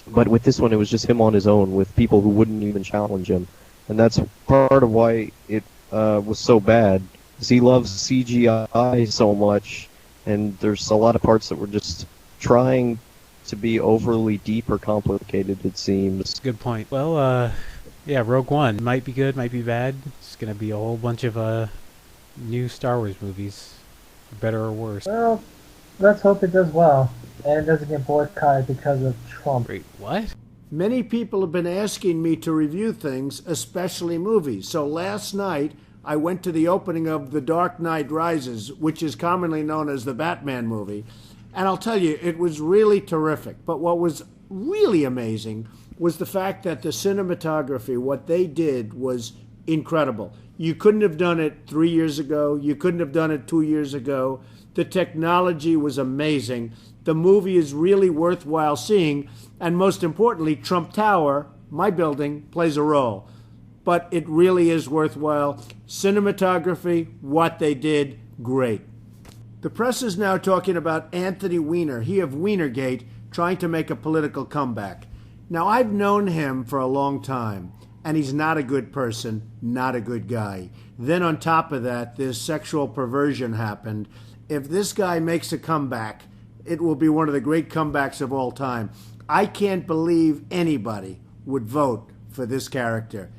Speaker 4: But with this one, it was just him on his own, with people who wouldn't even challenge him. And that's part of why it was so bad, because he loves CGI so much, and there's a lot of parts that were just trying to be overly deep or complicated, it seems.
Speaker 2: Good point. Well, yeah, Rogue One might be good, might be bad. It's going to be a whole bunch of new Star Wars movies, for better or worse.
Speaker 3: Well, let's hope it does well. and it doesn't get boycotted because of Trump.
Speaker 2: Wait, what?
Speaker 16: Many people have been asking me to review things, especially movies. So last night, I went to the opening of The Dark Knight Rises, which is commonly known as the Batman movie. And I'll tell you, it was really terrific. But what was really amazing was the fact that the cinematography, what they did, was incredible. You couldn't have done it 3 years ago. You couldn't have done it 2 years ago. The technology was amazing. The movie is really worthwhile seeing. And most importantly, Trump Tower, my building, plays a role. But it really is worthwhile. Cinematography, what they did, great. The press is now talking about Anthony Weiner, he of Weinergate, trying to make a political comeback. Now, I've known him for a long time, and he's not a good person, not a good guy. Then on top of that, this sexual perversion happened. If this guy makes a comeback, it will be one of the great comebacks of all time. I can't believe anybody would vote for this character.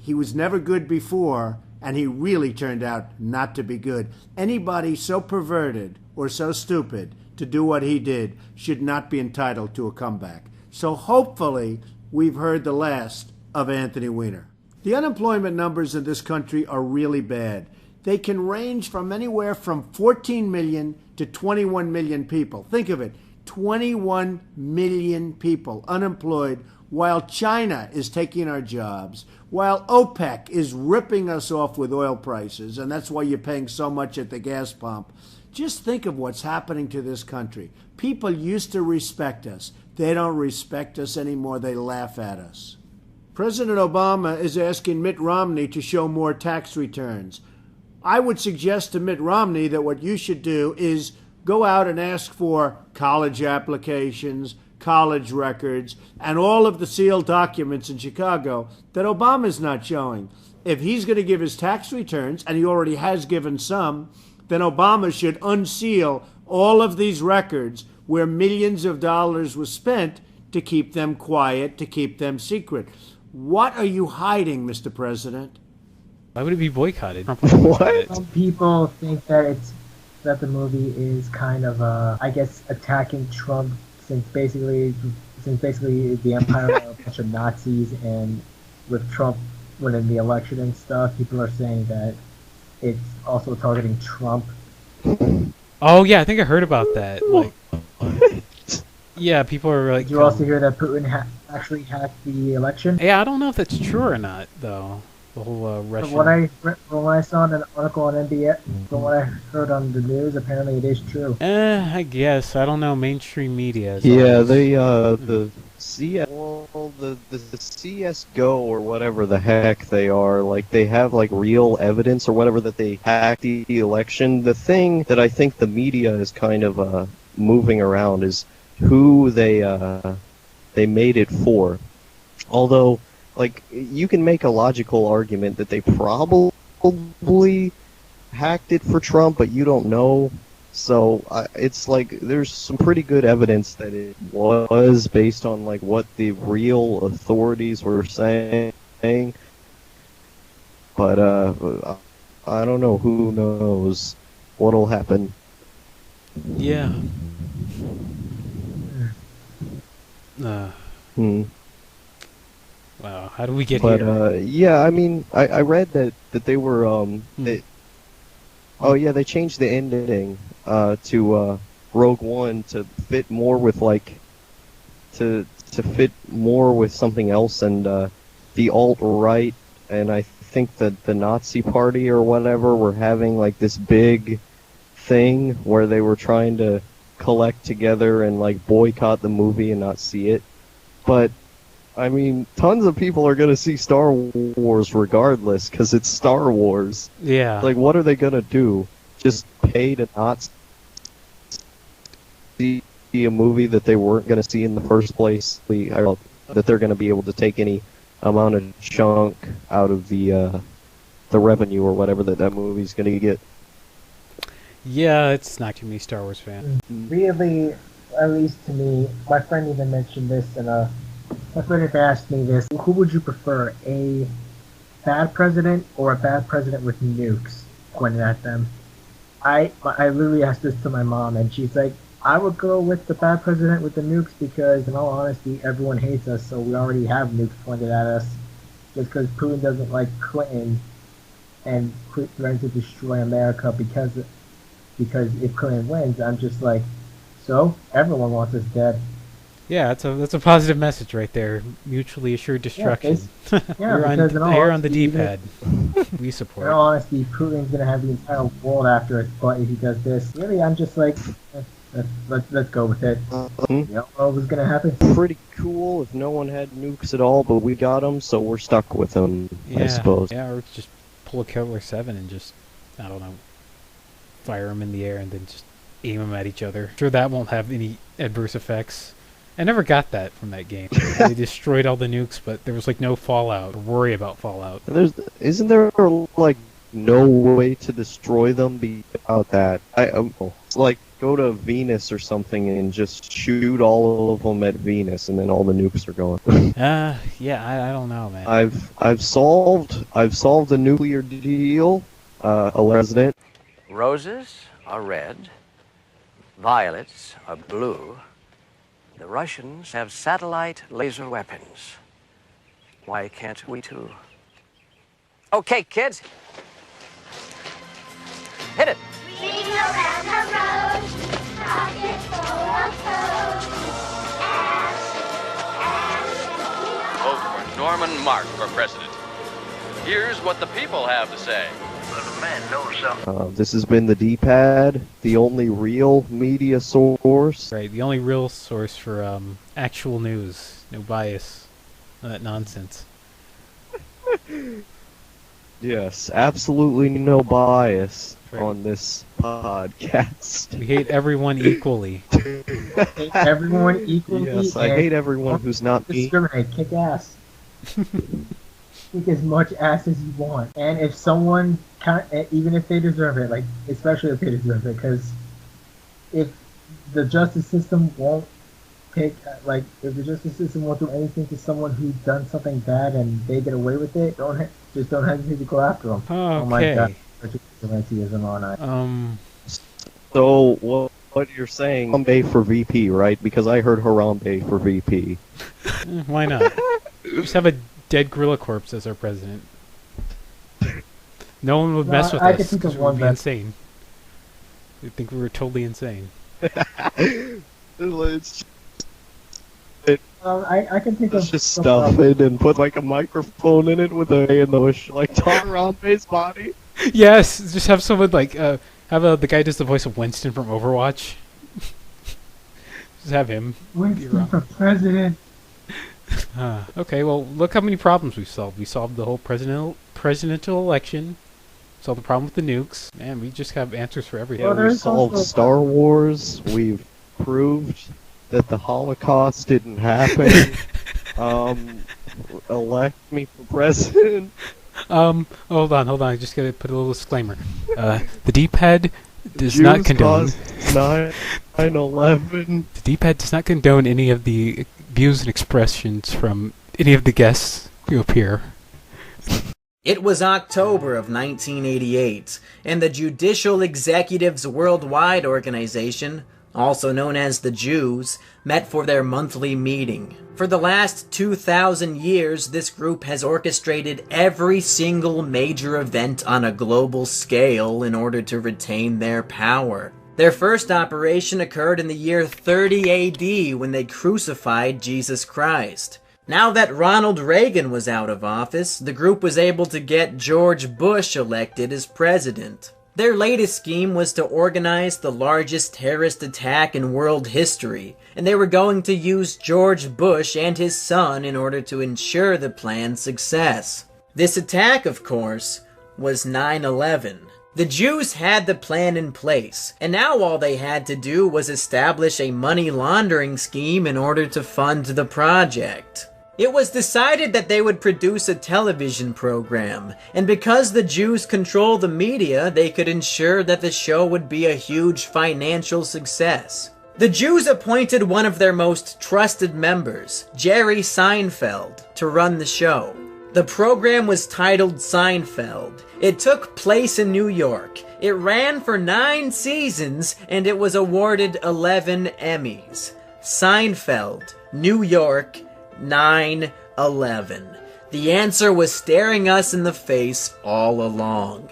Speaker 16: He was never good before, and he really turned out not to be good. Anybody so perverted or so stupid to do what he did should not be entitled to a comeback. So hopefully we've heard the last of Anthony Weiner. The unemployment numbers in this country are really bad. They can range from anywhere from 14 million to 21 million people. Think of it, 21 million people unemployed, while China is taking our jobs, while OPEC is ripping us off with oil prices, and that's why you're paying so much at the gas pump. Just think of what's happening to this country. People used to respect us. They don't respect us anymore. They laugh at us. President Obama is asking Mitt Romney to show more tax returns. I would suggest to Mitt Romney that what you should do is go out and ask for college applications, college records, and all of the sealed documents in Chicago that Obama's not showing. If he's going to give his tax returns, and he already has given some, then Obama should unseal all of these records where millions of dollars was spent to keep them quiet, to keep them secret. What are you hiding, Mr. President?
Speaker 2: Why would it be boycotted?
Speaker 3: What? Some people think that the movie is kind of, I guess, attacking Trump since basically the empire are a bunch of Nazis, and with Trump winning the election and stuff, people are saying that it's also targeting Trump.
Speaker 2: Oh yeah, I think I heard about that. Like, yeah, people are like.
Speaker 3: Did you also hear that Putin actually hacked the election?
Speaker 2: Yeah, I don't know if that's true or not, though. The whole Russian.
Speaker 3: From what I saw in an article on NBA, from what I heard on the news, apparently it is true.
Speaker 2: I guess I don't know mainstream media.
Speaker 4: Yeah, the CS:GO or whatever the heck they are, like they have like real evidence or whatever that they hacked the election. The thing that I think the media is kind of moving around is who they made it for. Although, like, you can make a logical argument that they probably hacked it for Trump, but you don't know. So it's like there's some pretty good evidence that it was based on like what the real authorities were saying. But I don't know. Who knows what'll happen?
Speaker 2: Yeah. Wow, how do we get here?
Speaker 4: Yeah, I mean, I read that they were they changed the ending to Rogue One to fit more with like to fit more with something else, and the alt-right and I think that the Nazi Party or whatever were having like this big thing where they were trying to collect together and like boycott the movie and not see it. But I mean, tons of people are going to see Star Wars regardless, because it's Star Wars.
Speaker 2: Yeah.
Speaker 4: Like, what are they going to do? Just pay to not see a movie that they weren't going to see in the first place? That they're going to be able to take any amount of chunk out of the revenue or whatever that movie's going to get.
Speaker 2: Yeah, it's not too many Star Wars fan.
Speaker 3: Really, at least to me, my friend even mentioned this, and my friend had asked me this: who would you prefer, a bad president or a bad president with nukes pointed at them? I literally asked this to my mom, and she's like, I would go with the bad president with the nukes because, in all honesty, everyone hates us, so we already have nukes pointed at us. Just because Putin doesn't like Clinton and threatens to destroy America because if Clinton wins, I'm just like, so everyone wants us dead.
Speaker 2: Yeah, that's a positive message right there. Mutually assured destruction.
Speaker 3: Yeah,
Speaker 2: you're on the Dee Pad. We support.
Speaker 3: In all honesty, Putin's gonna have the entire world after his butt if he does this. Really, I'm just like, let's go with it. You know what was gonna happen?
Speaker 4: Pretty cool if no one had nukes at all, but we got them, so we're stuck with them, I suppose.
Speaker 2: Yeah, or just pull a Killer 7 and just, I don't know, fire them in the air and then just aim them at each other. Sure, that won't have any adverse effects. I never got that from that game. They destroyed all the nukes, but there was like no fallout or worry about fallout.
Speaker 4: Isn't there like no way to destroy them without that? Like go to Venus or something and just shoot all of them at Venus, and then all the nukes are gone.
Speaker 2: Yeah, I don't know, man.
Speaker 4: I've solved the nuclear deal. President.
Speaker 17: Roses are red, violets are blue. The Russians have satellite laser weapons. Why can't we too? Okay, kids. Hit it.
Speaker 14: We go down the road, pocket full of clothes.
Speaker 5: Vote for Norman Mark for president. Here's what the people have to say.
Speaker 17: The man knows something.
Speaker 4: This has been the Dee Pad, the only real media source.
Speaker 2: Right, the only real source for actual news. No bias. All that nonsense.
Speaker 4: Yes, absolutely no bias on this podcast.
Speaker 2: We hate everyone equally.
Speaker 3: Hate everyone equally.
Speaker 4: Yes, I hate everyone who's not me.
Speaker 3: Discriminate, kick ass. Kick as much ass as you want, and if someone, even if they deserve it, like especially if they deserve it, because if the justice system won't take, like, if the justice system won't do anything to someone who's done something bad and they get away with it, don't hesitate to go after them.
Speaker 2: Okay.
Speaker 3: Oh my god, such a vigilantism on that.
Speaker 4: So what you're saying? Harambe for VP, right? Because I heard Harambe for VP.
Speaker 2: Why not? Just have a dead gorilla corpse as our president. No one would mess with us because we would be insane. They'd think we were totally insane.
Speaker 3: I can think of
Speaker 4: just stuff it and put like a microphone in it with a in the like Harambe's body.
Speaker 2: Yes, just have someone like have the guy who does the voice of Winston from Overwatch. Just have him.
Speaker 3: Winston for president.
Speaker 2: Okay, well, look how many problems we've solved. We solved the whole presidential election. Solved the problem with the nukes. Man, we just have answers for everything.
Speaker 4: Yeah, we solved Star Wars. We've proved that the Holocaust didn't happen. Elect me for president.
Speaker 2: Hold on. I just gotta put a little disclaimer. The Dee Pad does not condone
Speaker 4: 9/11.
Speaker 2: The Dee Pad does not condone any of the views and expressions from any of the guests who appear.
Speaker 18: It was October of 1988, and the Judicial Executives Worldwide Organization, also known as the Jews, met for their monthly meeting. For the last 2,000 years, this group has orchestrated every single major event on a global scale in order to retain their power. Their first operation occurred in the year 30 AD when they crucified Jesus Christ. Now that Ronald Reagan was out of office, the group was able to get George Bush elected as president. Their latest scheme was to organize the largest terrorist attack in world history, and they were going to use George Bush and his son in order to ensure the plan's success. This attack, of course, was 9/11. The Jews had the plan in place, and now all they had to do was establish a money laundering scheme in order to fund the project. It was decided that they would produce a television program, and because the Jews control the media, they could ensure that the show would be a huge financial success. The Jews appointed one of their most trusted members, Jerry Seinfeld, to run the show. The program was titled Seinfeld. It took place in New York. It ran for 9 seasons, and it was awarded 11 Emmys. Seinfeld, New York, 9/11. The answer was staring us in the face all along.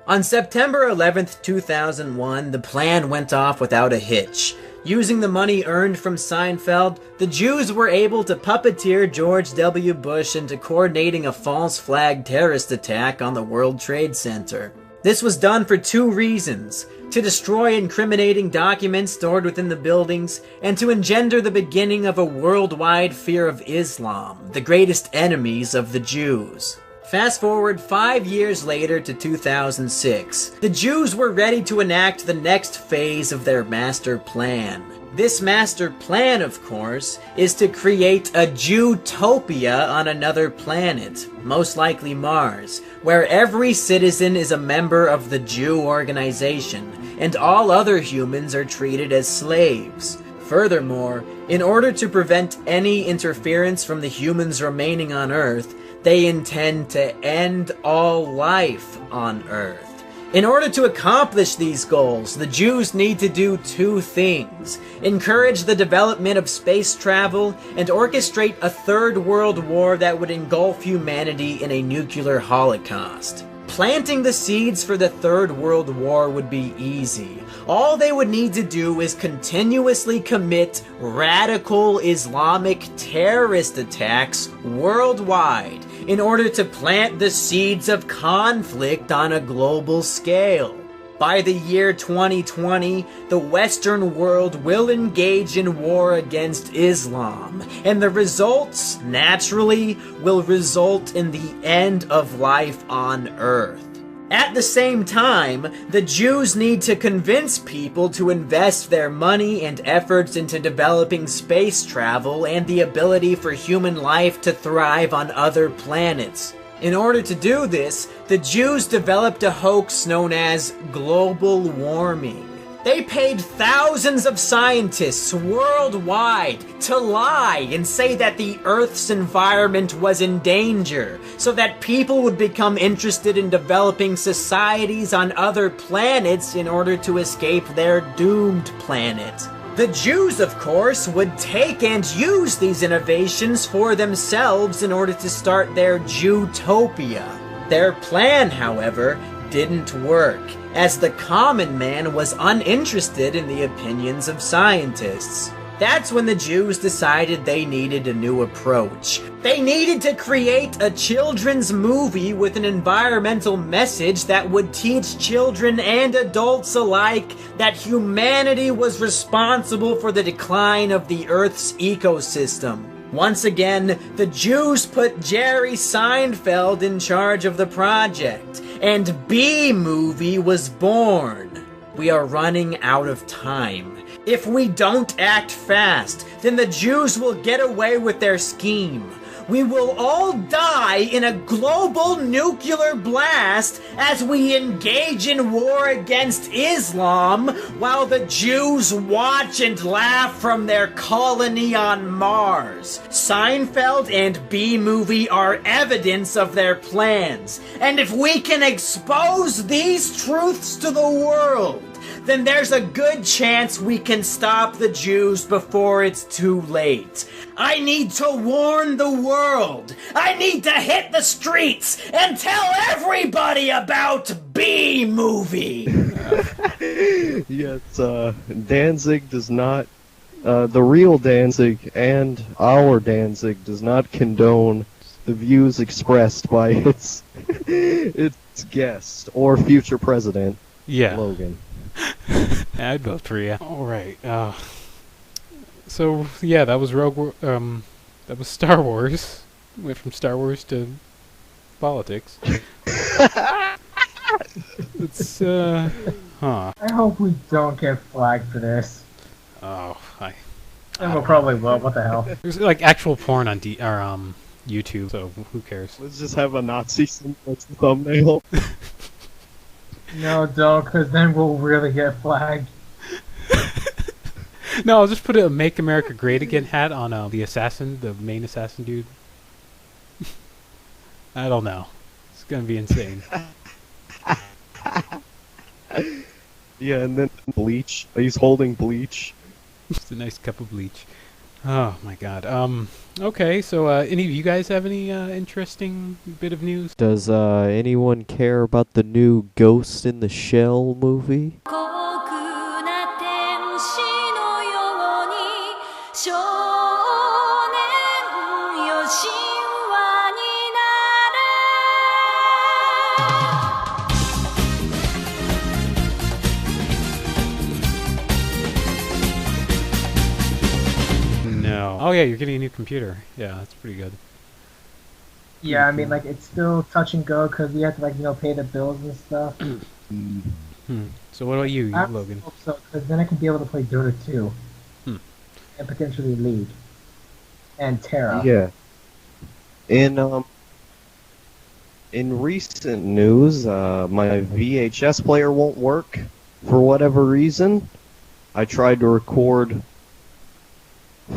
Speaker 18: On September 11th, 2001, the plan went off without a hitch. Using the money earned from Seinfeld, the Jews were able to puppeteer George W. Bush into coordinating a false flag terrorist attack on the World Trade Center. This was done for 2 reasons: to destroy incriminating documents stored within the buildings, and to engender the beginning of a worldwide fear of Islam, the greatest enemies of the Jews. Fast forward 5 years later to 2006. The Jews were ready to enact the next phase of their master plan. This master plan, of course, is to create a Jewtopia on another planet, most likely Mars, where every citizen is a member of the Jew organization, and all other humans are treated as slaves. Furthermore, in order to prevent any interference from the humans remaining on Earth, they intend to end all life on Earth. In order to accomplish these goals, the Jews need to do 2 things: encourage the development of space travel and orchestrate a 3rd world war that would engulf humanity in a nuclear holocaust. Planting the seeds for the 3rd World War would be easy. All they would need to do is continuously commit radical Islamic terrorist attacks worldwide in order to plant the seeds of conflict on a global scale. By the year 2020, the Western world will engage in war against Islam, and the results, naturally, will result in the end of life on Earth. At the same time, the Jews need to convince people to invest their money and efforts into developing space travel and the ability for human life to thrive on other planets. In order to do this, the Jews developed a hoax known as global warming. They paid thousands of scientists worldwide to lie and say that the Earth's environment was in danger, so that people would become interested in developing societies on other planets in order to escape their doomed planet. The Jews, of course, would take and use these innovations for themselves in order to start their Jewtopia. Their plan, however, didn't work, as the common man was uninterested in the opinions of scientists. That's when the Jews decided they needed a new approach. They needed to create a children's movie with an environmental message that would teach children and adults alike that humanity was responsible for the decline of the Earth's ecosystem. Once again, the Jews put Jerry Seinfeld in charge of the project, and B-Movie was born. We are running out of time. If we don't act fast, then the Jews will get away with their scheme. We will all die in a global nuclear blast as we engage in war against Islam while the Jews watch and laugh from their colony on Mars. Seinfeld and B-Movie are evidence of their plans, and if we can expose these truths to the world, then there's a good chance we can stop the Jews before it's too late. I need to warn the world. I need to hit the streets and tell everybody about B-Movie.
Speaker 4: Yes, Danzig does not, the real Danzig and our Danzig does not condone the views expressed by its guest or future president, Logan.
Speaker 2: I'd vote for you. All right. So yeah, that was that was Star Wars. Went from Star Wars to politics. It's
Speaker 3: I hope we don't get flagged for this.
Speaker 2: Oh,
Speaker 3: And we'll probably will. What the hell?
Speaker 2: There's like actual porn on YouTube, so who cares?
Speaker 4: Let's just have a Nazi symbol as the thumbnail.
Speaker 3: No, don't, because then we'll really get flagged.
Speaker 2: No, I'll just put a "Make America Great Again" hat on the assassin, the main assassin dude. I don't know. It's gonna be insane.
Speaker 4: Yeah, and then bleach. He's holding bleach.
Speaker 2: Just a nice cup of bleach. Oh my god. Okay, so any of you guys have any interesting bit of news?
Speaker 4: Does anyone care about the new Ghost in the Shell movie?
Speaker 14: 孤空な天使のように少年よ神話に
Speaker 2: No. Oh yeah, you're getting a new computer. Yeah, that's pretty good.
Speaker 3: Yeah, I mean, like, it's still touch and go because you have to, like, pay the bills and stuff.
Speaker 2: So what about you,
Speaker 3: I
Speaker 2: Logan?
Speaker 3: hope so, because then I can be able to play Dota 2.
Speaker 2: Hmm.
Speaker 3: And potentially League. And Terra.
Speaker 4: Yeah. In recent news, my VHS player won't work for whatever reason. I tried to record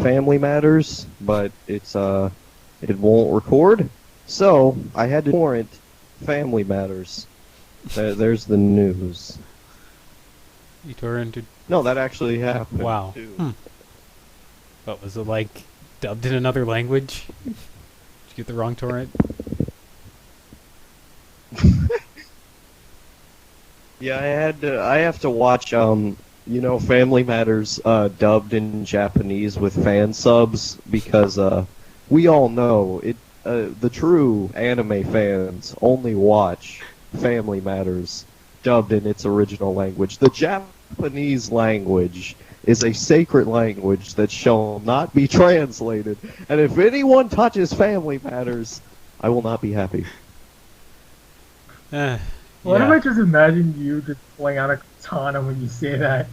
Speaker 4: Family Matters, but it won't record. So I had to torrent Family Matters. There's the news.
Speaker 2: You torrented?
Speaker 4: No, that actually happened.
Speaker 2: Wow.
Speaker 4: Too.
Speaker 2: What was it like? Dubbed in another language? Did you get the wrong torrent?
Speaker 4: Yeah, I have to watch Family Matters dubbed in Japanese with fan subs because we all know the true anime fans only watch Family Matters dubbed in its original language. The Japanese language is a sacred language that shall not be translated, and if anyone touches Family Matters, I will not be happy.
Speaker 3: What if I just imagine you just pulling out a katana when you say that?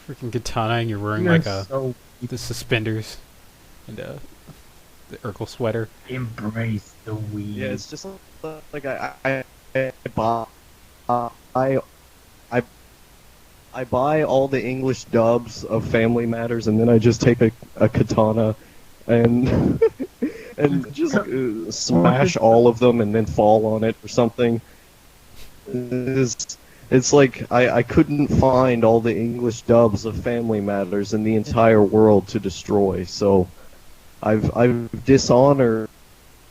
Speaker 2: Freaking katana, and you're wearing
Speaker 3: You're
Speaker 2: like
Speaker 3: so
Speaker 2: the suspenders and the Urkel sweater.
Speaker 3: Embrace the weed.
Speaker 4: Yeah, it's just like I buy all the English dubs of Family Matters, and then I just take a katana and and just smash all of them, and then fall on it or something. It's like I couldn't find all the English dubs of Family Matters in the entire world to destroy, so I've dishonored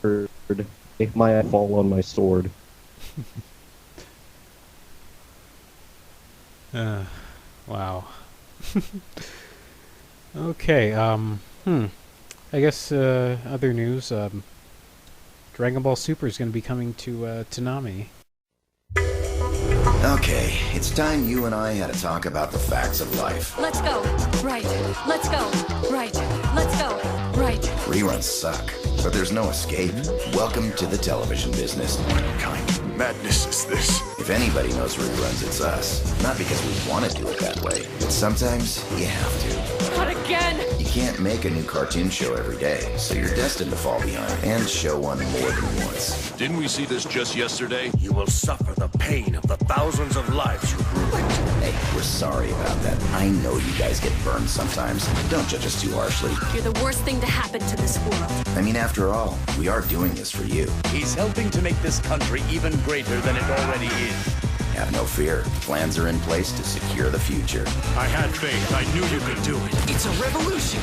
Speaker 4: my fall on my sword.
Speaker 2: Wow. Okay, I guess other news, Dragon Ball Super is going to be coming to Toonami.
Speaker 19: Okay, it's time you and I had a talk about the facts of life.
Speaker 14: Let's go. Right. Let's go. Right. Let's go. Right.
Speaker 19: Reruns suck, but there's no escape. Welcome to the television business.
Speaker 8: What kind of madness is this?
Speaker 19: If anybody knows reruns, it's us. Not because we want to do it that way, but sometimes you have to.
Speaker 14: Not again!
Speaker 19: You can't make a new cartoon show every day, so you're destined to fall behind and show one more than once.
Speaker 8: Didn't we see this just yesterday? You will suffer the pain of the thousands of lives you ruined.
Speaker 19: Hey, we're sorry about that. I know you guys get burned sometimes. Don't judge us too harshly.
Speaker 14: You're the worst thing to happen to this world.
Speaker 19: I mean, after all, we are doing this for you.
Speaker 20: He's helping to make this country even greater than it already is.
Speaker 19: Have no fear. Plans are in place to secure the future.
Speaker 8: I had faith. I knew you could do it.
Speaker 19: It's a revolution.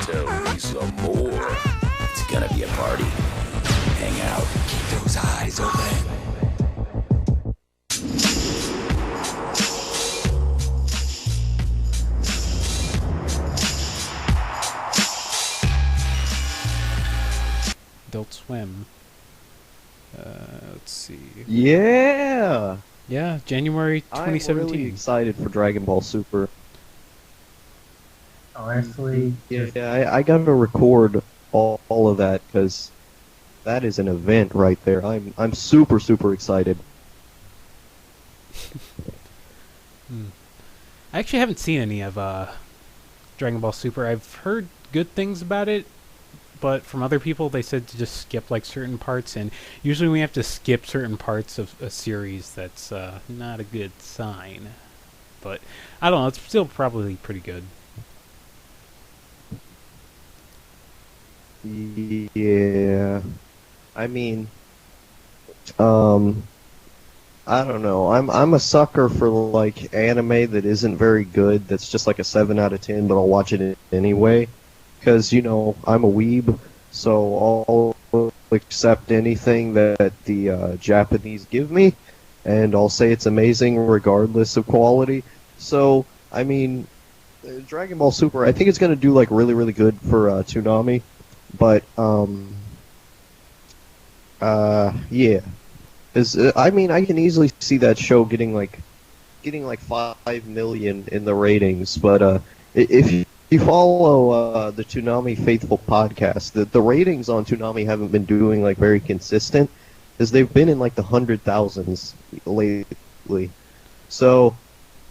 Speaker 19: Tell me some more. It's gonna be a party. Hang out. Keep those eyes open.
Speaker 2: Adult Swim. Let's see.
Speaker 4: Yeah!
Speaker 2: Yeah, January 2017.
Speaker 4: I'm really excited for Dragon Ball Super.
Speaker 3: Honestly,
Speaker 4: Yeah, I gotta record all of that, because that is an event right there. I'm super, super excited.
Speaker 2: I actually haven't seen any of Dragon Ball Super. I've heard good things about it, but from other people they said to just skip like certain parts, and usually when we have to skip certain parts of a series, that's not a good sign. But I don't know, it's still probably pretty good.
Speaker 4: Yeah. I mean, I don't know. I'm a sucker for like anime that isn't very good. That's just like a 7 out of 10, but I'll watch it anyway. Because I'm a weeb, so I'll accept anything that the Japanese give me, and I'll say it's amazing regardless of quality. So I mean, Dragon Ball Super. I think it's gonna do like really really good for Toonami, but yeah. I mean, I can easily see that show getting like 5 million in the ratings. But if you follow the Toonami Faithful podcast, the ratings on Toonami haven't been doing like very consistent, as they've been in like the 100,000s lately. So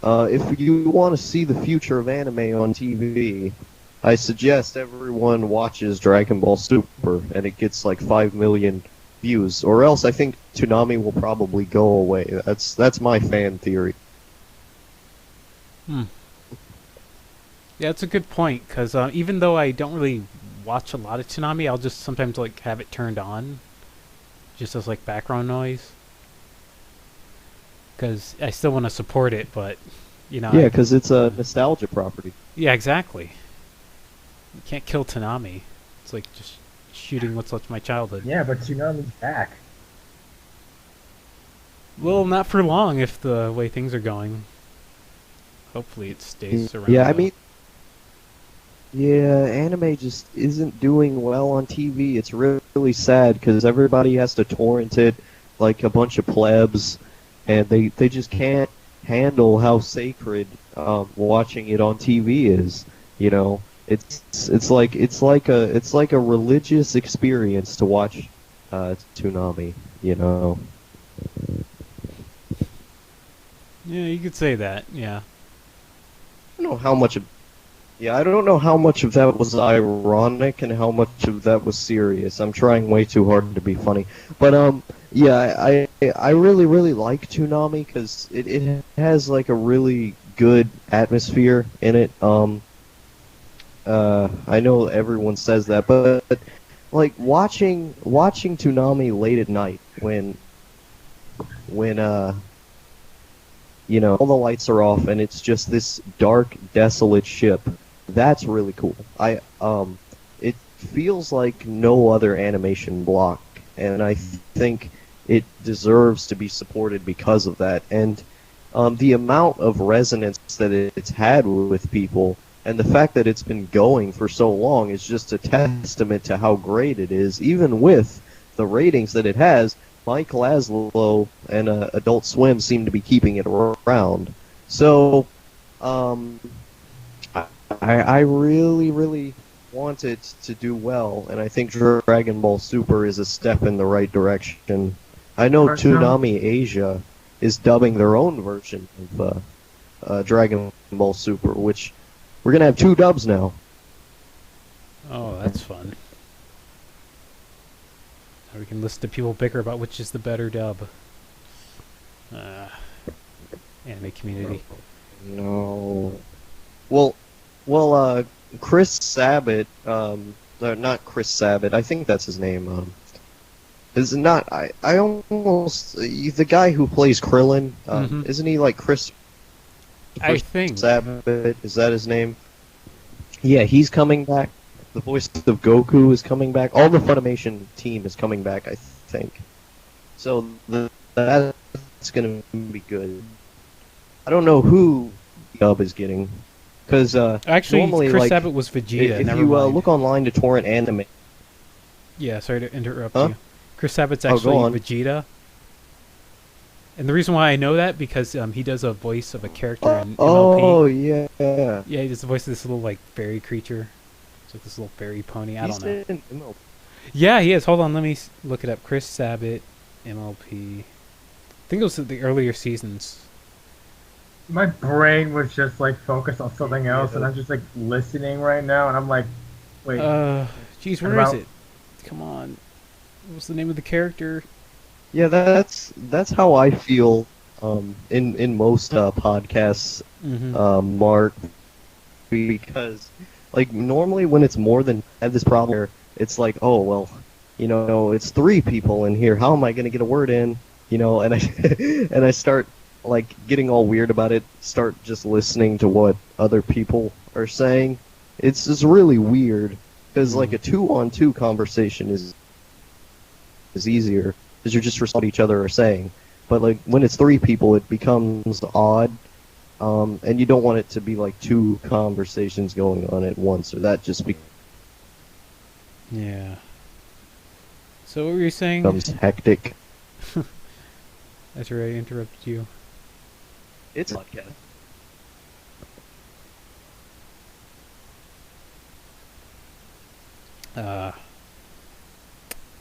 Speaker 4: if you want to see the future of anime on TV, I suggest everyone watches Dragon Ball Super, and it gets like 5 million views, or else I think Toonami will probably go away. That's my fan theory.
Speaker 2: Yeah, it's a good point, because even though I don't really watch a lot of Toonami, I'll just sometimes like have it turned on, just as like background noise, because I still want to support it, but
Speaker 4: Yeah, because it's a nostalgia property.
Speaker 2: Yeah, exactly. You can't kill Toonami. It's like just shooting what's left of my childhood.
Speaker 3: Yeah, but Toonami's back.
Speaker 2: Well, not for long if the way things are going. Hopefully it stays around.
Speaker 4: Yeah, I mean, anime just isn't doing well on TV. It's really sad because everybody has to torrent it like a bunch of plebs, and they just can't handle how sacred watching it on TV is. It's like a religious experience to watch Toonami.
Speaker 2: Yeah, you could say that. Yeah.
Speaker 4: I don't know how much I don't know how much of that was ironic and how much of that was serious. I'm trying way too hard to be funny. But yeah, I really really like Toonami because it has like a really good atmosphere in it. I know everyone says that, but like watching Toonami late at night when all the lights are off and it's just this dark, desolate ship. That's really cool. It feels like no other animation block, and I think it deserves to be supported because of that. And the amount of resonance that it's had with people, and the fact that it's been going for so long, is just a testament to how great it is, even with the ratings that it has. Mike Laszlo and Adult Swim seem to be keeping it around. So, I really, really want it to do well, and I think Dragon Ball Super is a step in the right direction. I know Toonami Asia is dubbing their own version of Dragon Ball Super, which we're going to have 2 dubs now.
Speaker 2: Oh, that's fun. Now we can listen to people bicker about which is the better dub. Anime community.
Speaker 4: No. Well, Chris Sabat, not Chris Sabat, I think that's his name, is not, I almost, the guy who plays Krillin, isn't he like Chris
Speaker 2: I think.
Speaker 4: Sabat, is that his name? Yeah, he's coming back. The voice of Goku is coming back. All the Funimation team is coming back, I think. So that's going to be good. I don't know who dub is getting, because
Speaker 2: actually
Speaker 4: normally,
Speaker 2: Chris
Speaker 4: like,
Speaker 2: Sabat was Vegeta.
Speaker 4: If you look online to torrent anime.
Speaker 2: Yeah, sorry to interrupt you. Chris Sabat's actually Vegeta. And the reason why I know that, because he does a voice of a character in MLP.
Speaker 4: Oh, yeah.
Speaker 2: Yeah, he does the voice of this little, like, fairy creature. It's like this little fairy pony. I don't know.
Speaker 4: In MLP.
Speaker 2: Yeah, he is. Hold on, let me look it up. Chris Sabat, MLP. I think it was the earlier seasons.
Speaker 3: My brain was just, like, focused on something else, and I'm just, like, listening right now, and I'm like, wait.
Speaker 2: Jeez, where is it? Come on. What's the name of the character?
Speaker 4: Yeah, that's how I feel in most podcasts, Mark, because like normally when it's more than, I have this problem where it's like, oh well, it's 3 people in here. How am I gonna get a word in? And I and I start like getting all weird about it. Start just listening to what other people are saying. It's just really weird because like a 2-on-2 conversation is easier because you're just responding what each other are saying. But like when it's 3 people, it becomes odd, and you don't want it to be like 2 conversations going on at once, or that just
Speaker 2: Yeah. So what were you saying?
Speaker 4: becomes hectic.
Speaker 2: That's right, I interrupted you.
Speaker 4: It's a podcast.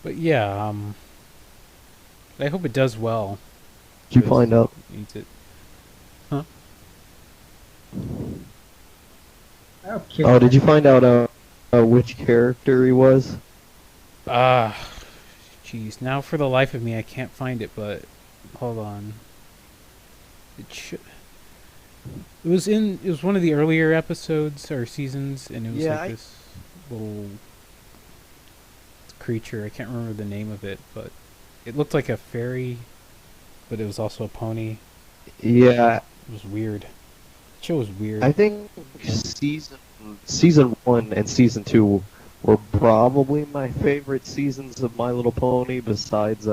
Speaker 2: But yeah, I hope it does well.
Speaker 4: Did you find out?
Speaker 2: Needs it. Huh?
Speaker 3: Okay.
Speaker 4: Oh, did you find out which character he was?
Speaker 2: Jeez. Now for the life of me, I can't find it. But hold on. It was one of the earlier episodes or seasons, and it was like this little creature. I can't remember the name of it, but it looked like a fairy, but it was also a pony.
Speaker 4: Yeah.
Speaker 2: It was weird. The show was weird.
Speaker 4: I think season 1 and season 2 were probably my favorite seasons of My Little Pony, besides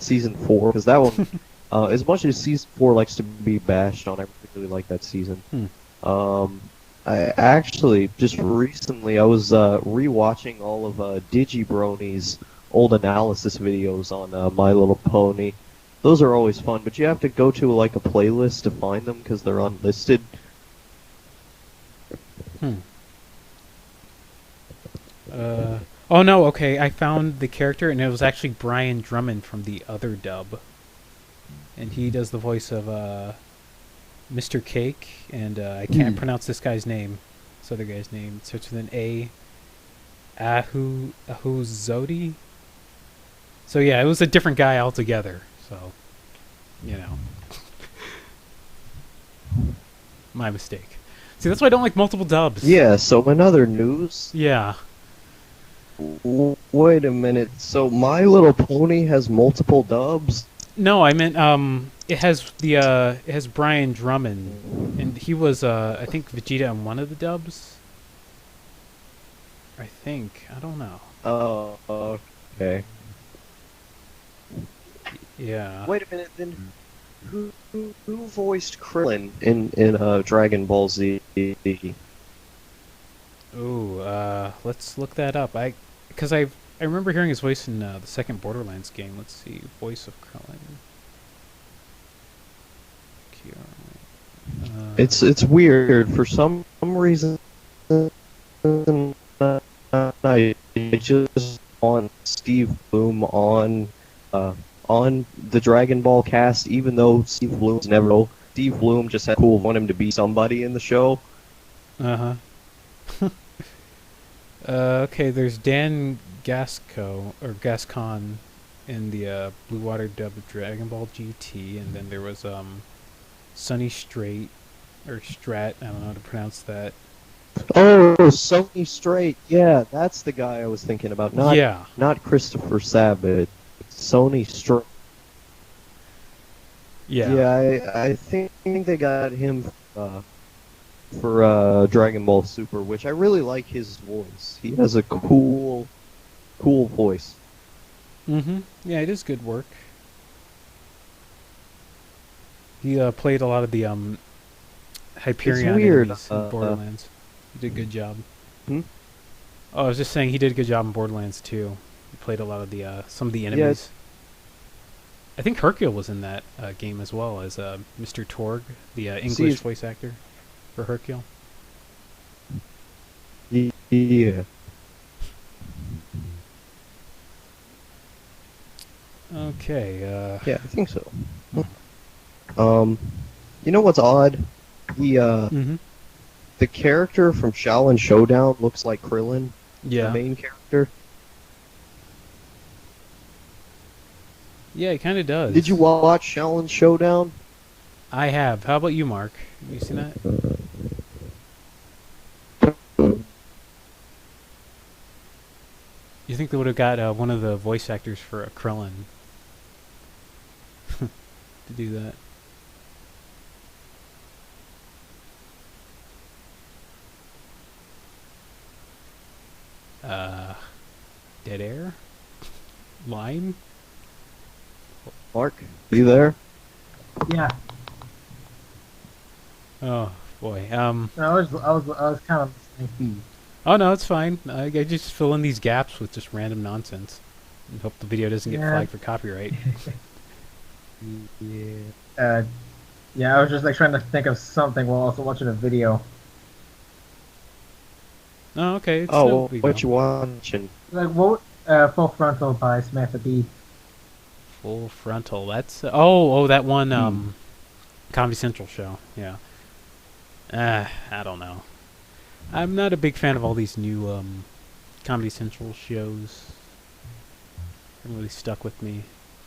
Speaker 4: season 4, because that one, as much as season 4 likes to be bashed on, I really like that season. I actually just recently I was rewatching all of Digibrony's old analysis videos on My Little Pony. Those are always fun, but you have to go to like a playlist to find them because they're unlisted.
Speaker 2: Oh no, okay, I found the character, and it was actually Brian Drummond from the other dub. And he does the voice of Mr. Cake, and I can't pronounce this guy's name. This other guy's name. It starts with an A. Ahuzodi? So yeah, it was a different guy altogether. So, my mistake. See, that's why I don't like multiple dubs.
Speaker 4: Yeah, so in other news...
Speaker 2: Yeah.
Speaker 4: Wait a minute, so My Little Pony has multiple dubs?
Speaker 2: No, I meant, it has Brian Drummond, and he was, I think Vegeta in one of the dubs? I think. I don't know.
Speaker 4: Oh, okay.
Speaker 2: Yeah.
Speaker 4: Wait a minute, then who voiced Krillin in Dragon Ball Z?
Speaker 2: Ooh, let's look that up. Because I remember hearing his voice in the second Borderlands game. Let's see, voice of Krillin.
Speaker 4: It's weird for some reason. I just want Steve Bloom on the Dragon Ball cast, even though Steve Bloom's never. Steve Bloom just had cool want him to be somebody in the show.
Speaker 2: Okay, there's Dan Gascon in the Blue Water dub of Dragon Ball GT, and then there was Sonny Strait or Strat. I don't know how to pronounce that.
Speaker 4: Oh, Sonny Strait. Yeah, that's the guy I was thinking about. Not Christopher Sabat. Sonny Strait. Yeah, I think they got him for Dragon Ball Super, which I really like his voice. He has a cool voice.
Speaker 2: Yeah, it is good work. He played a lot of the Hyperion enemies in Borderlands. He did a good job. Oh, I was just saying he did a good job in Borderlands too. He played a lot of the some of the enemies. I think Hercule was in that game as well as Mr. Torg, the English voice actor for Hercule.
Speaker 4: Yeah.
Speaker 2: Okay.
Speaker 4: Yeah, I think so. You know what's odd? The character from Shaolin Showdown looks like Krillin.
Speaker 2: Yeah.
Speaker 4: The main character.
Speaker 2: Yeah, it kind of does.
Speaker 4: Did you watch Shaolin Showdown?
Speaker 2: I have. How about you, Mark? Have you seen that? You think they would have got one of the voice actors for Krillin to do that? Dead air? Line?
Speaker 4: Mark, are you there?
Speaker 3: Yeah.
Speaker 2: Oh boy.
Speaker 3: I was kind of listening.
Speaker 2: Oh no, it's fine. I just fill in these gaps with just random nonsense and hope the video doesn't get flagged for copyright.
Speaker 3: Yeah, I was just like trying to think of something while also watching a video.
Speaker 2: Oh, okay. It's
Speaker 4: Oh, what you watching?
Speaker 3: Like what? Full Frontal by Samantha Bee.
Speaker 2: Full Frontal. That's that one Comedy Central show. Yeah. I don't know. I'm not a big fan of all these new Comedy Central shows. Haven't really stuck with me.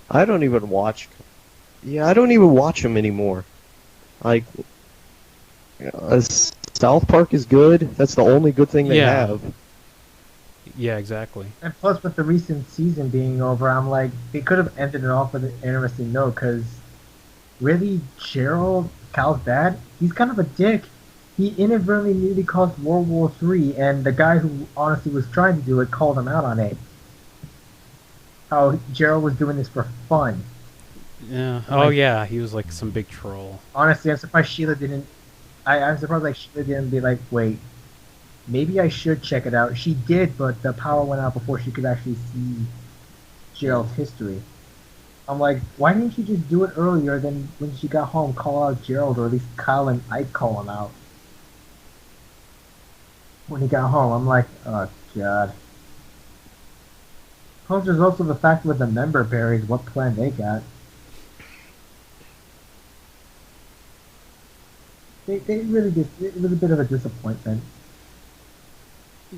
Speaker 4: I don't even watch. Yeah, I don't even watch them anymore. Like, South Park is good. That's the only good thing they have.
Speaker 2: Yeah, exactly.
Speaker 3: And plus, with the recent season being over, I'm like, they could have ended it off with an interesting note, because really, Gerald, Cal's dad, he's kind of a dick. He inadvertently nearly caused World War III, and the guy who honestly was trying to do it called him out on it. How Gerald was doing this for fun.
Speaker 2: Yeah. Yeah, he was like some big troll.
Speaker 3: Honestly, I'm surprised Sheila didn't. I'm surprised like Sheila didn't be like, wait, maybe I should check it out. She did, but the power went out before she could actually see Gerald's history. I'm like, why didn't you just do it earlier than when she got home, call out Gerald, or at least Kyle and Ike call him out? When he got home, I'm like, oh god. Plus, there's also the fact with the member berries, what plan they got. They really just, it was a bit of a disappointment.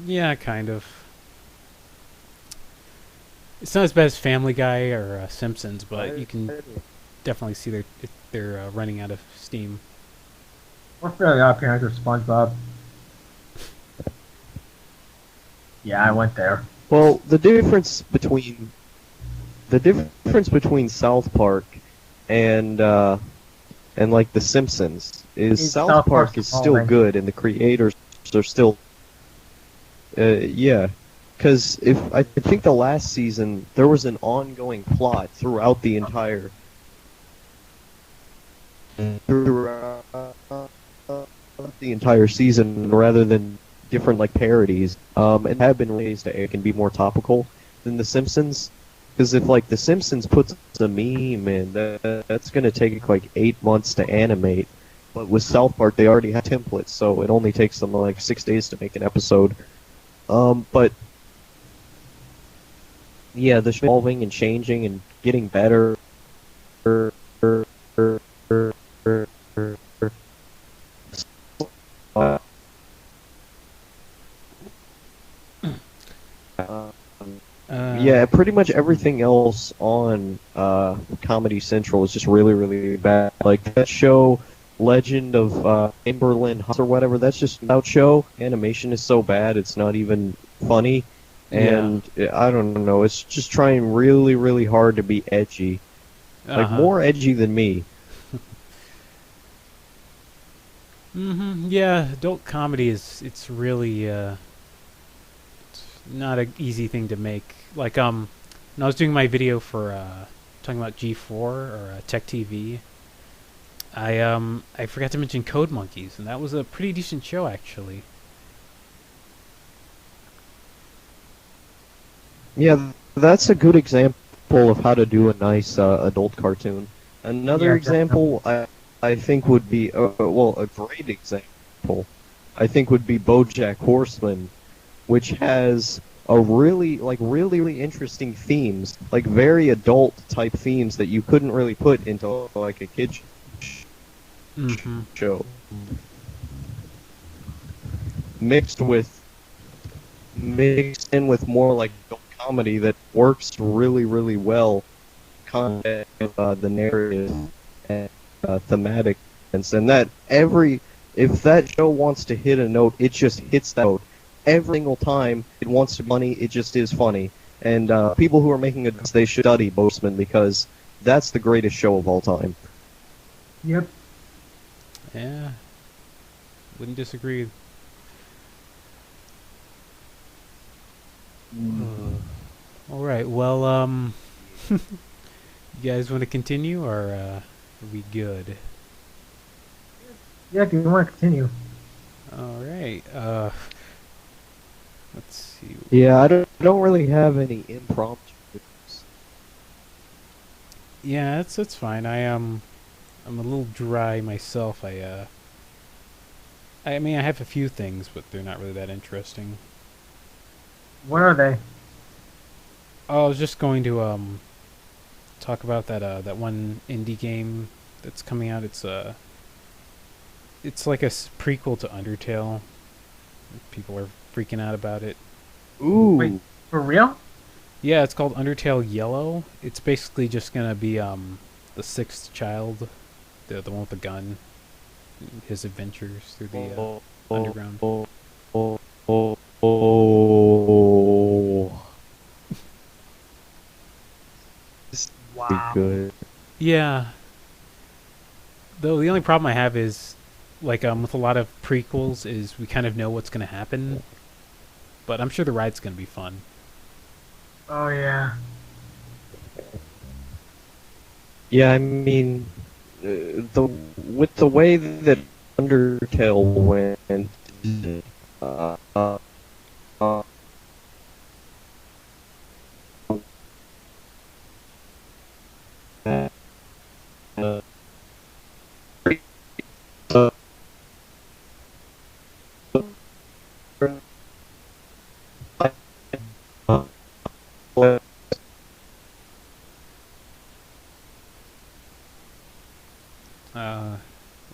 Speaker 2: Yeah, kind of. It's not as bad as Family Guy or Simpsons, but you can definitely see they're running out of steam.
Speaker 3: Or Fairly Odd Parents or SpongeBob. Yeah, I went there.
Speaker 4: Well, the difference between South Park and like The Simpsons is South Park is still good, and the creators are still because I think the last season there was an ongoing plot throughout the entire season rather than different like parodies, and have been raised to it can be more topical than The Simpsons. Because if like The Simpsons puts a meme in, that's gonna take like 8 months to animate. But with South Park, they already have templates, so it only takes them like 6 days to make an episode. But yeah, the show evolving and changing and getting better. Yeah, pretty much everything else on Comedy Central is just really, really bad. Like that show, Legend of Timberland or whatever, that's just an out show. Animation is so bad, it's not even funny. And I don't know, it's just trying really, really hard to be edgy. Like more edgy than me.
Speaker 2: Yeah, adult comedy it's really it's not an easy thing to make. Like when I was doing my video for talking about G4 or Tech TV, I forgot to mention Code Monkeys, and that was a pretty decent show actually.
Speaker 4: Yeah, that's a good example of how to do a nice adult cartoon. Another example I think would be a great example I think would be BoJack Horseman, which has a really interesting themes, like very adult type themes that you couldn't really put into like a kid's show. Mixed in with more like adult comedy that works really, really well. Content of the narrative and thematic, and that if that show wants to hit a note, it just hits that note every single time it wants to be funny, it just is funny. And people who are making it, they should study Boseman because that's the greatest show of all time.
Speaker 3: Yep.
Speaker 2: Yeah. Wouldn't disagree. All right. Well, you guys want to continue, or are we good?
Speaker 3: Yeah, if you want to continue.
Speaker 2: All right. Let's see.
Speaker 4: Yeah, I don't really have any impromptu.
Speaker 2: Yeah, that's fine. I'm a little dry myself. I mean, I have a few things, but they're not really that interesting.
Speaker 3: What are they?
Speaker 2: Oh, I was just going to talk about that one indie game that's coming out. It's like a prequel to Undertale. People are freaking out about it.
Speaker 4: Ooh.
Speaker 3: Wait, for real?
Speaker 2: Yeah, it's called Undertale Yellow. It's basically just gonna be the sixth child, the one with the gun, his adventures through the underground.
Speaker 3: Wow.
Speaker 4: Good.
Speaker 2: Yeah. Though the only problem I have is, like, with a lot of prequels, is we kind of know what's gonna happen. But I'm sure the ride's gonna be fun.
Speaker 3: Oh yeah.
Speaker 4: Yeah, I mean, with the way that Undertale went,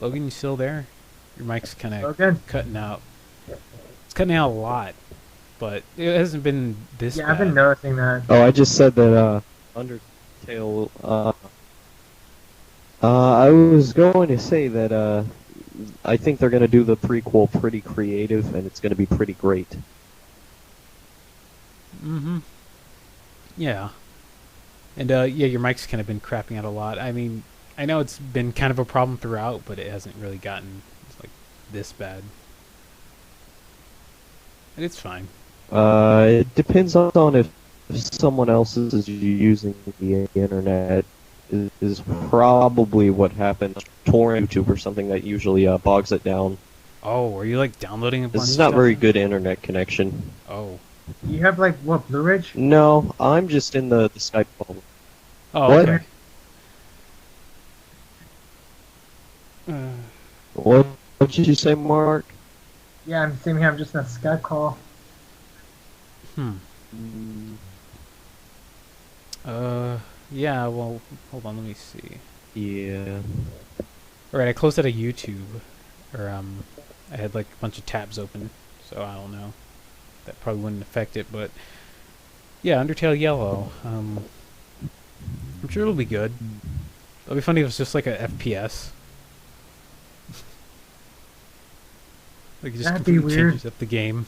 Speaker 2: Logan, you still there? Your mic's kind of
Speaker 3: Logan?
Speaker 2: cutting out. It's cutting out a lot, but it hasn't been this
Speaker 3: Yeah,
Speaker 2: bad.
Speaker 3: I've been noticing that.
Speaker 4: Oh, I just said that Undertale. I was going to say that I think they're going to do the prequel pretty creative, and it's going to be pretty great.
Speaker 2: Mm-hmm. Yeah. And yeah, your mic's kind of been crapping out a lot. I mean, I know it's been kind of a problem throughout, but it hasn't really gotten like this bad. And it's fine.
Speaker 4: It depends on if someone else is using the internet. Is probably what happens. Torrent YouTube or something that usually bogs it down.
Speaker 2: Oh, are you like downloading a bunch
Speaker 4: This is
Speaker 2: of
Speaker 4: not
Speaker 2: stuff?
Speaker 4: very good internet connection.
Speaker 2: Oh.
Speaker 3: You have like what, Blue Ridge?
Speaker 4: No, I'm just in the Skype call.
Speaker 2: Oh,
Speaker 4: what?
Speaker 2: okay.
Speaker 4: What did you say, Mark?
Speaker 3: Yeah, I'm sitting here. I'm just in a Skype call.
Speaker 2: Yeah, well, hold on, let me see.
Speaker 4: Yeah.
Speaker 2: Alright, I closed out of YouTube. Or, I had like a bunch of tabs open, so I don't know. That probably wouldn't affect it, but yeah, Undertale Yellow. I'm sure it'll be good. It'll be funny if it's just like a FPS. Like it just
Speaker 3: That'd be
Speaker 2: completely
Speaker 3: weird.
Speaker 2: changes up the game.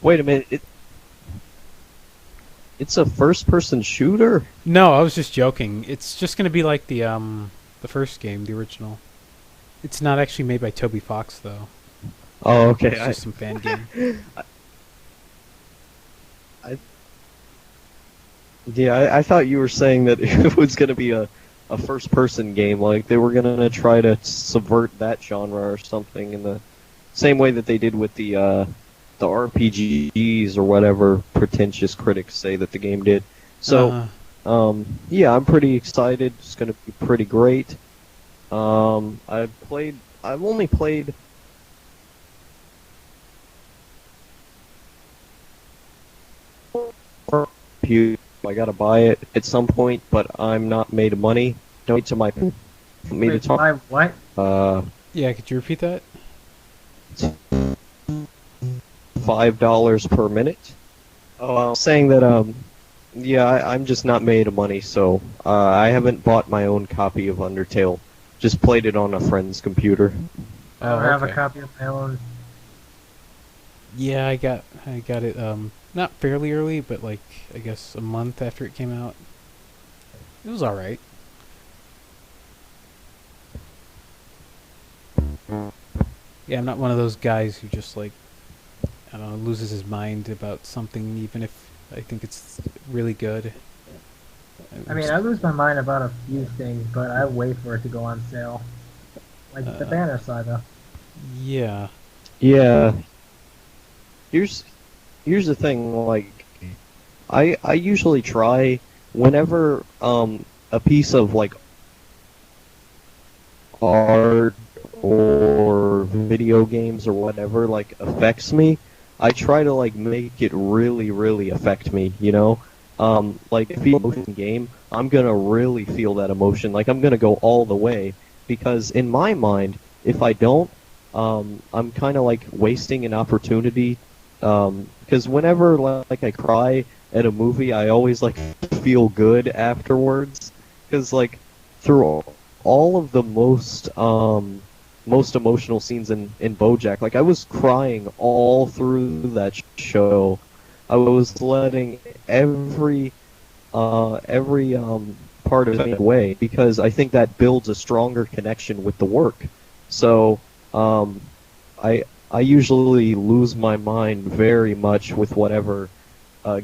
Speaker 4: Wait a minute. It's a first-person shooter?
Speaker 2: No, I was just joking. It's just gonna be like the first game, the original. It's not actually made by Toby Fox though.
Speaker 4: Oh, okay.
Speaker 2: It's just some fan game.
Speaker 4: I thought you were saying that it was going to be a first-person game, like they were going to try to subvert that genre or something in the same way that they did with the RPGs or whatever pretentious critics say that the game did. So, yeah, I'm pretty excited. It's going to be pretty great. I've only played. I gotta buy it at some point, but I'm not made of money. Donate to my me to talk.
Speaker 3: Buy what?
Speaker 2: Yeah, could you repeat that?
Speaker 4: $5 per minute. Oh, I was saying that yeah, I'm just not made of money, so I haven't bought my own copy of Undertale. Just played it on a friend's computer.
Speaker 3: I don't have a copy of my own.
Speaker 2: Yeah, I got it not fairly early, but like I guess a month after it came out. It was all right. Yeah, I'm not one of those guys who just like I don't know loses his mind about something even if I think it's really good.
Speaker 3: I mean, I lose my mind about a few things, but I wait for it to go on sale. Like the Banner Saga.
Speaker 2: Yeah.
Speaker 4: Yeah. Here's the thing, like I usually try whenever a piece of like art or video games or whatever like affects me, I try to like make it really, really affect me, you know? Like if it's an emotion game, I'm gonna really feel that emotion. Like I'm gonna go all the way because in my mind, if I don't, I'm kind of like wasting an opportunity. Because whenever like I cry at a movie, I always like feel good afterwards. Because like through all of the most emotional scenes in BoJack, like I was crying all through that show. I was letting every part of it away because I think that builds a stronger connection with the work. So I usually lose my mind very much with whatever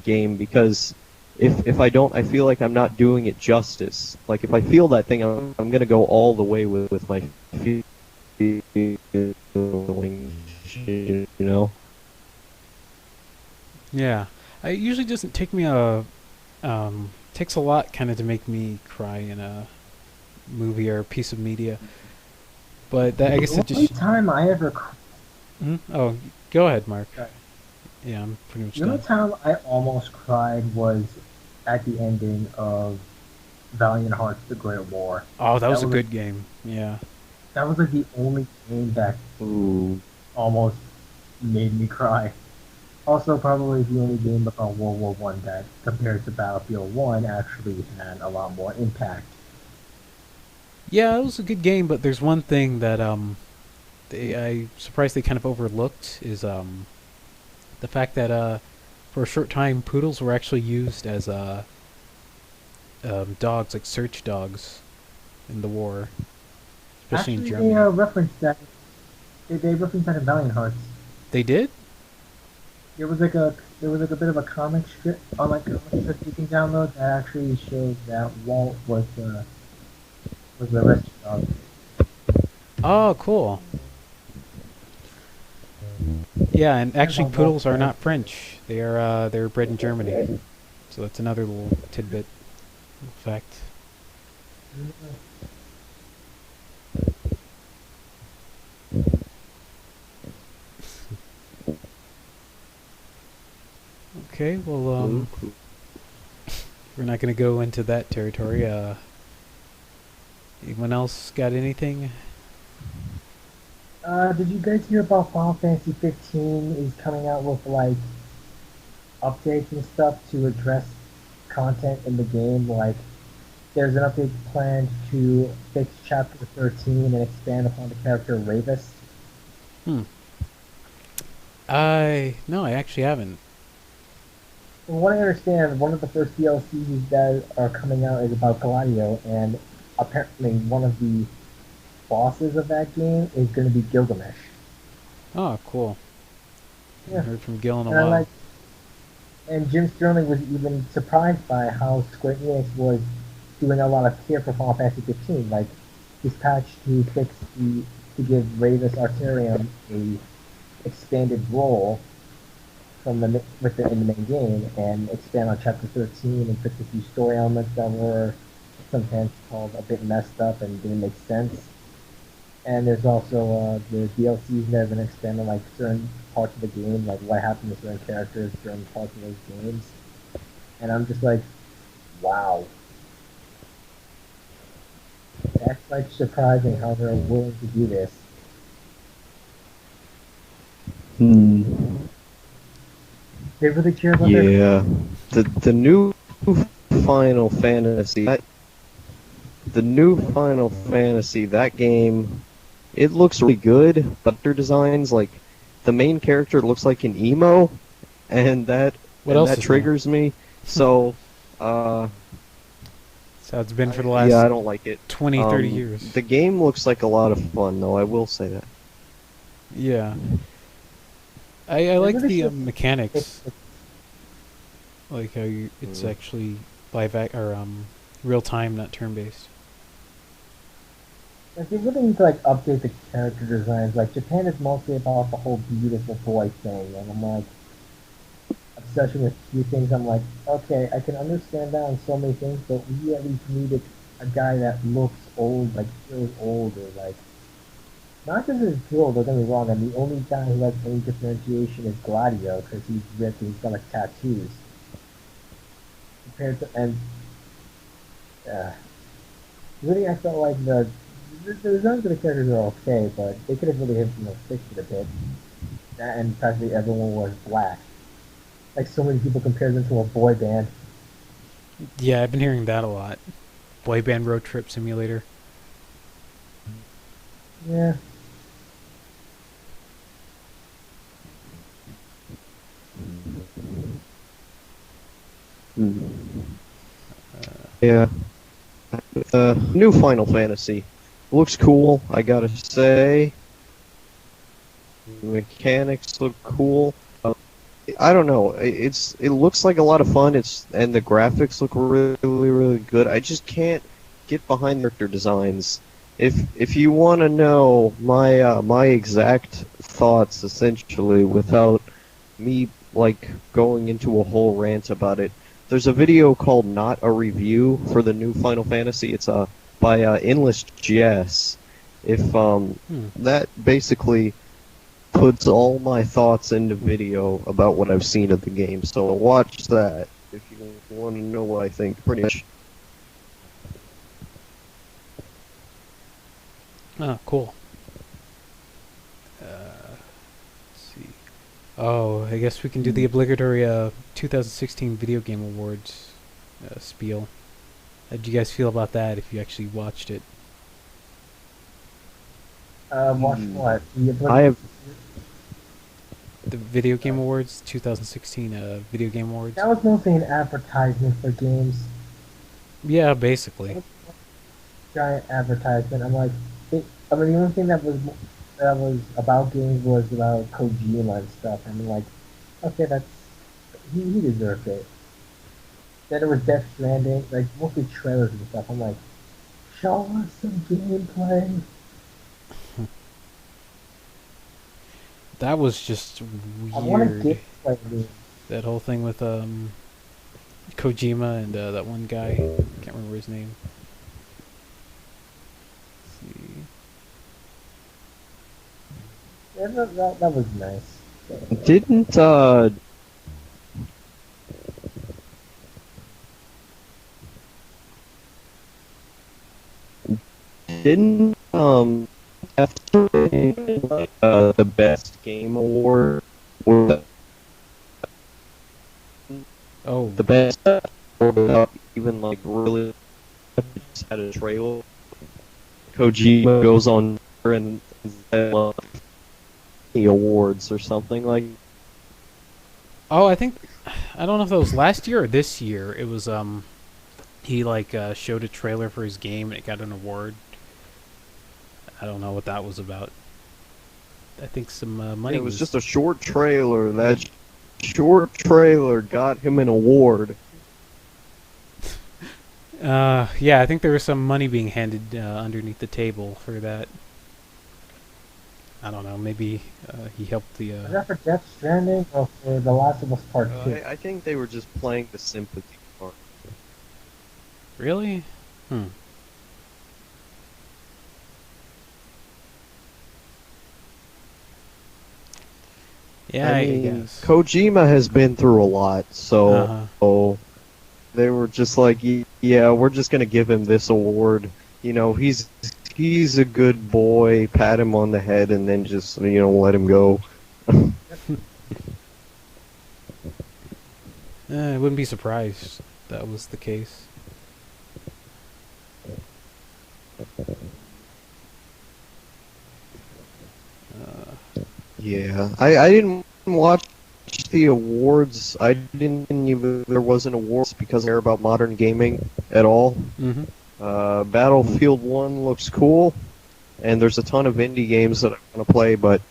Speaker 4: game because if I don't, I feel like I'm not doing it justice. Like if I feel that thing, I'm gonna go all the way with my feelings, you know.
Speaker 2: Yeah, it usually doesn't take me takes a lot kind of to make me cry in a movie or a piece of media. But that, I guess it
Speaker 3: The only
Speaker 2: just.
Speaker 3: time I ever
Speaker 2: Oh, go ahead, Mark. Yeah, I'm pretty much
Speaker 3: The only
Speaker 2: done.
Speaker 3: time I almost cried was at the ending of Valiant Hearts: The Great War.
Speaker 2: Oh, that was a good game. Yeah.
Speaker 3: That was like the only game that almost made me cry. Also, probably the only game about World War One that, compared to Battlefield 1, actually had a lot more impact.
Speaker 2: Yeah, it was a good game, but there's one thing that I'm surprised they kind of overlooked is the fact that for a short time poodles were actually used as dogs, like search dogs, in the war, especially in Germany.
Speaker 3: They referenced that. They referenced that in Valiant Hearts.
Speaker 2: They did?
Speaker 3: There was like a bit of a comic strip on like a comic strip you can download that actually shows that Walt was the rescue dog.
Speaker 2: Oh, cool. Yeah, and actually poodles are not French. They're bred in Germany. So that's another little tidbit fact. Okay, well we're not going to go into that territory. Anyone else got anything?
Speaker 3: Did you guys hear about Final Fantasy 15 is coming out with like updates and stuff to address content in the game? Like, there's an update planned to fix Chapter 13 and expand upon the character Ravis.
Speaker 2: No, I actually haven't.
Speaker 3: From what I understand, one of the first DLCs that are coming out is about Gladio, and apparently one of the bosses of that game is going to be Gilgamesh.
Speaker 2: Oh, cool.
Speaker 3: Yeah.
Speaker 2: Haven't heard from Gil in a
Speaker 3: And
Speaker 2: while.
Speaker 3: and Jim Sterling was even surprised by how Square Enix was doing a lot of care for Final Fantasy 15. Like, this patch to give Ravis Arterium a expanded role in the main game and expand on Chapter 13 and fix a few story elements that were sometimes called a bit messed up and didn't make sense. And there's also the DLCs that are going to expand on like certain parts of the game, like what happened to certain characters during parts of those games. And I'm just like, wow. That's like surprising how they're willing to do this. They really care about
Speaker 4: Yeah, the new Final Fantasy, that game, it looks really good, but their designs, like, the main character looks like an emo, and that triggers me. So,
Speaker 2: so it's been for the last
Speaker 4: I don't like it.
Speaker 2: 20, 30 years.
Speaker 4: The game looks like a lot of fun, though. I will say that.
Speaker 2: Yeah. I like the mechanics. Like how it's actually real time, not turn based.
Speaker 3: Like, they really need to update the character designs. Like, Japan is mostly about the whole beautiful boy thing, and I'm like, obsession with few things. I'm like, okay, I can understand that on so many things, but we at least needed a guy that looks old, like feels old, or like, not just his build. Don't get me wrong. And the only guy who has any differentiation is Gladio, because he's ripped and he's got like tattoos. Compared to really, I felt like the designs of the characters are okay, but they could have really fixed it a bit. And practically everyone was black. Like, so many people compare them to a boy band.
Speaker 2: Yeah, I've been hearing that a lot. Boy band road trip simulator.
Speaker 3: Yeah.
Speaker 4: Yeah. New Final Fantasy. Looks cool, I gotta say. Mechanics look cool. I don't know. It looks like a lot of fun. And the graphics look really, really good. I just can't get behind character designs. If you want to know my exact thoughts, essentially, without me going into a whole rant about it, there's a video called "Not a Review" for the new Final Fantasy. It's by Endless Jess. That basically puts all my thoughts into video about what I've seen of the game. So watch that if you want to know what I think. Pretty much.
Speaker 2: Oh, cool. Let's see. Oh, I guess we can do the obligatory 2016 Video Game Awards spiel. How did you guys feel about that, if you actually watched it?
Speaker 3: Watch what?
Speaker 4: I have...
Speaker 2: The Video Game Awards, 2016 Video Game Awards.
Speaker 3: That was mostly an advertisement for games.
Speaker 2: Yeah, basically.
Speaker 3: Giant advertisement. I'm like, the only thing that was about games was about Kojima and stuff. I'm like, okay, he deserved it. Then it was Death Stranding, like mostly trailers and stuff. I'm like, show us some gameplay.
Speaker 2: That was just weird.
Speaker 3: I want to get
Speaker 2: that whole thing with Kojima and that one guy. Can't remember his name. Let's see.
Speaker 3: Yeah, that was nice.
Speaker 4: Didn't after the best game award or the best or without even really just had a trailer, Kojima goes on and the awards or something like.
Speaker 2: Oh, I don't know if that was last year or this year. It was he showed a trailer for his game and it got an award. I don't know what that was about. I think some money.
Speaker 4: It was just a short trailer. That short trailer got him an award.
Speaker 2: Yeah, I think there was some money being handed underneath the table for that. I don't know. Maybe he helped the.
Speaker 3: Was that for Death Stranding or for The Last of Us Part 2?
Speaker 4: I think they were just playing the sympathy part.
Speaker 2: Really? Yeah, I guess.
Speaker 4: Kojima has been through a lot, so they were just like, yeah, we're just gonna give him this award. You know, he's a good boy. Pat him on the head, and then just let him go.
Speaker 2: I wouldn't be surprised if that was the case.
Speaker 4: Yeah, I didn't watch the awards. I didn't even there wasn't awards because I care about modern gaming at all.
Speaker 2: Mm-hmm.
Speaker 4: Battlefield 1 looks cool, and there's a ton of indie games that I want to play, but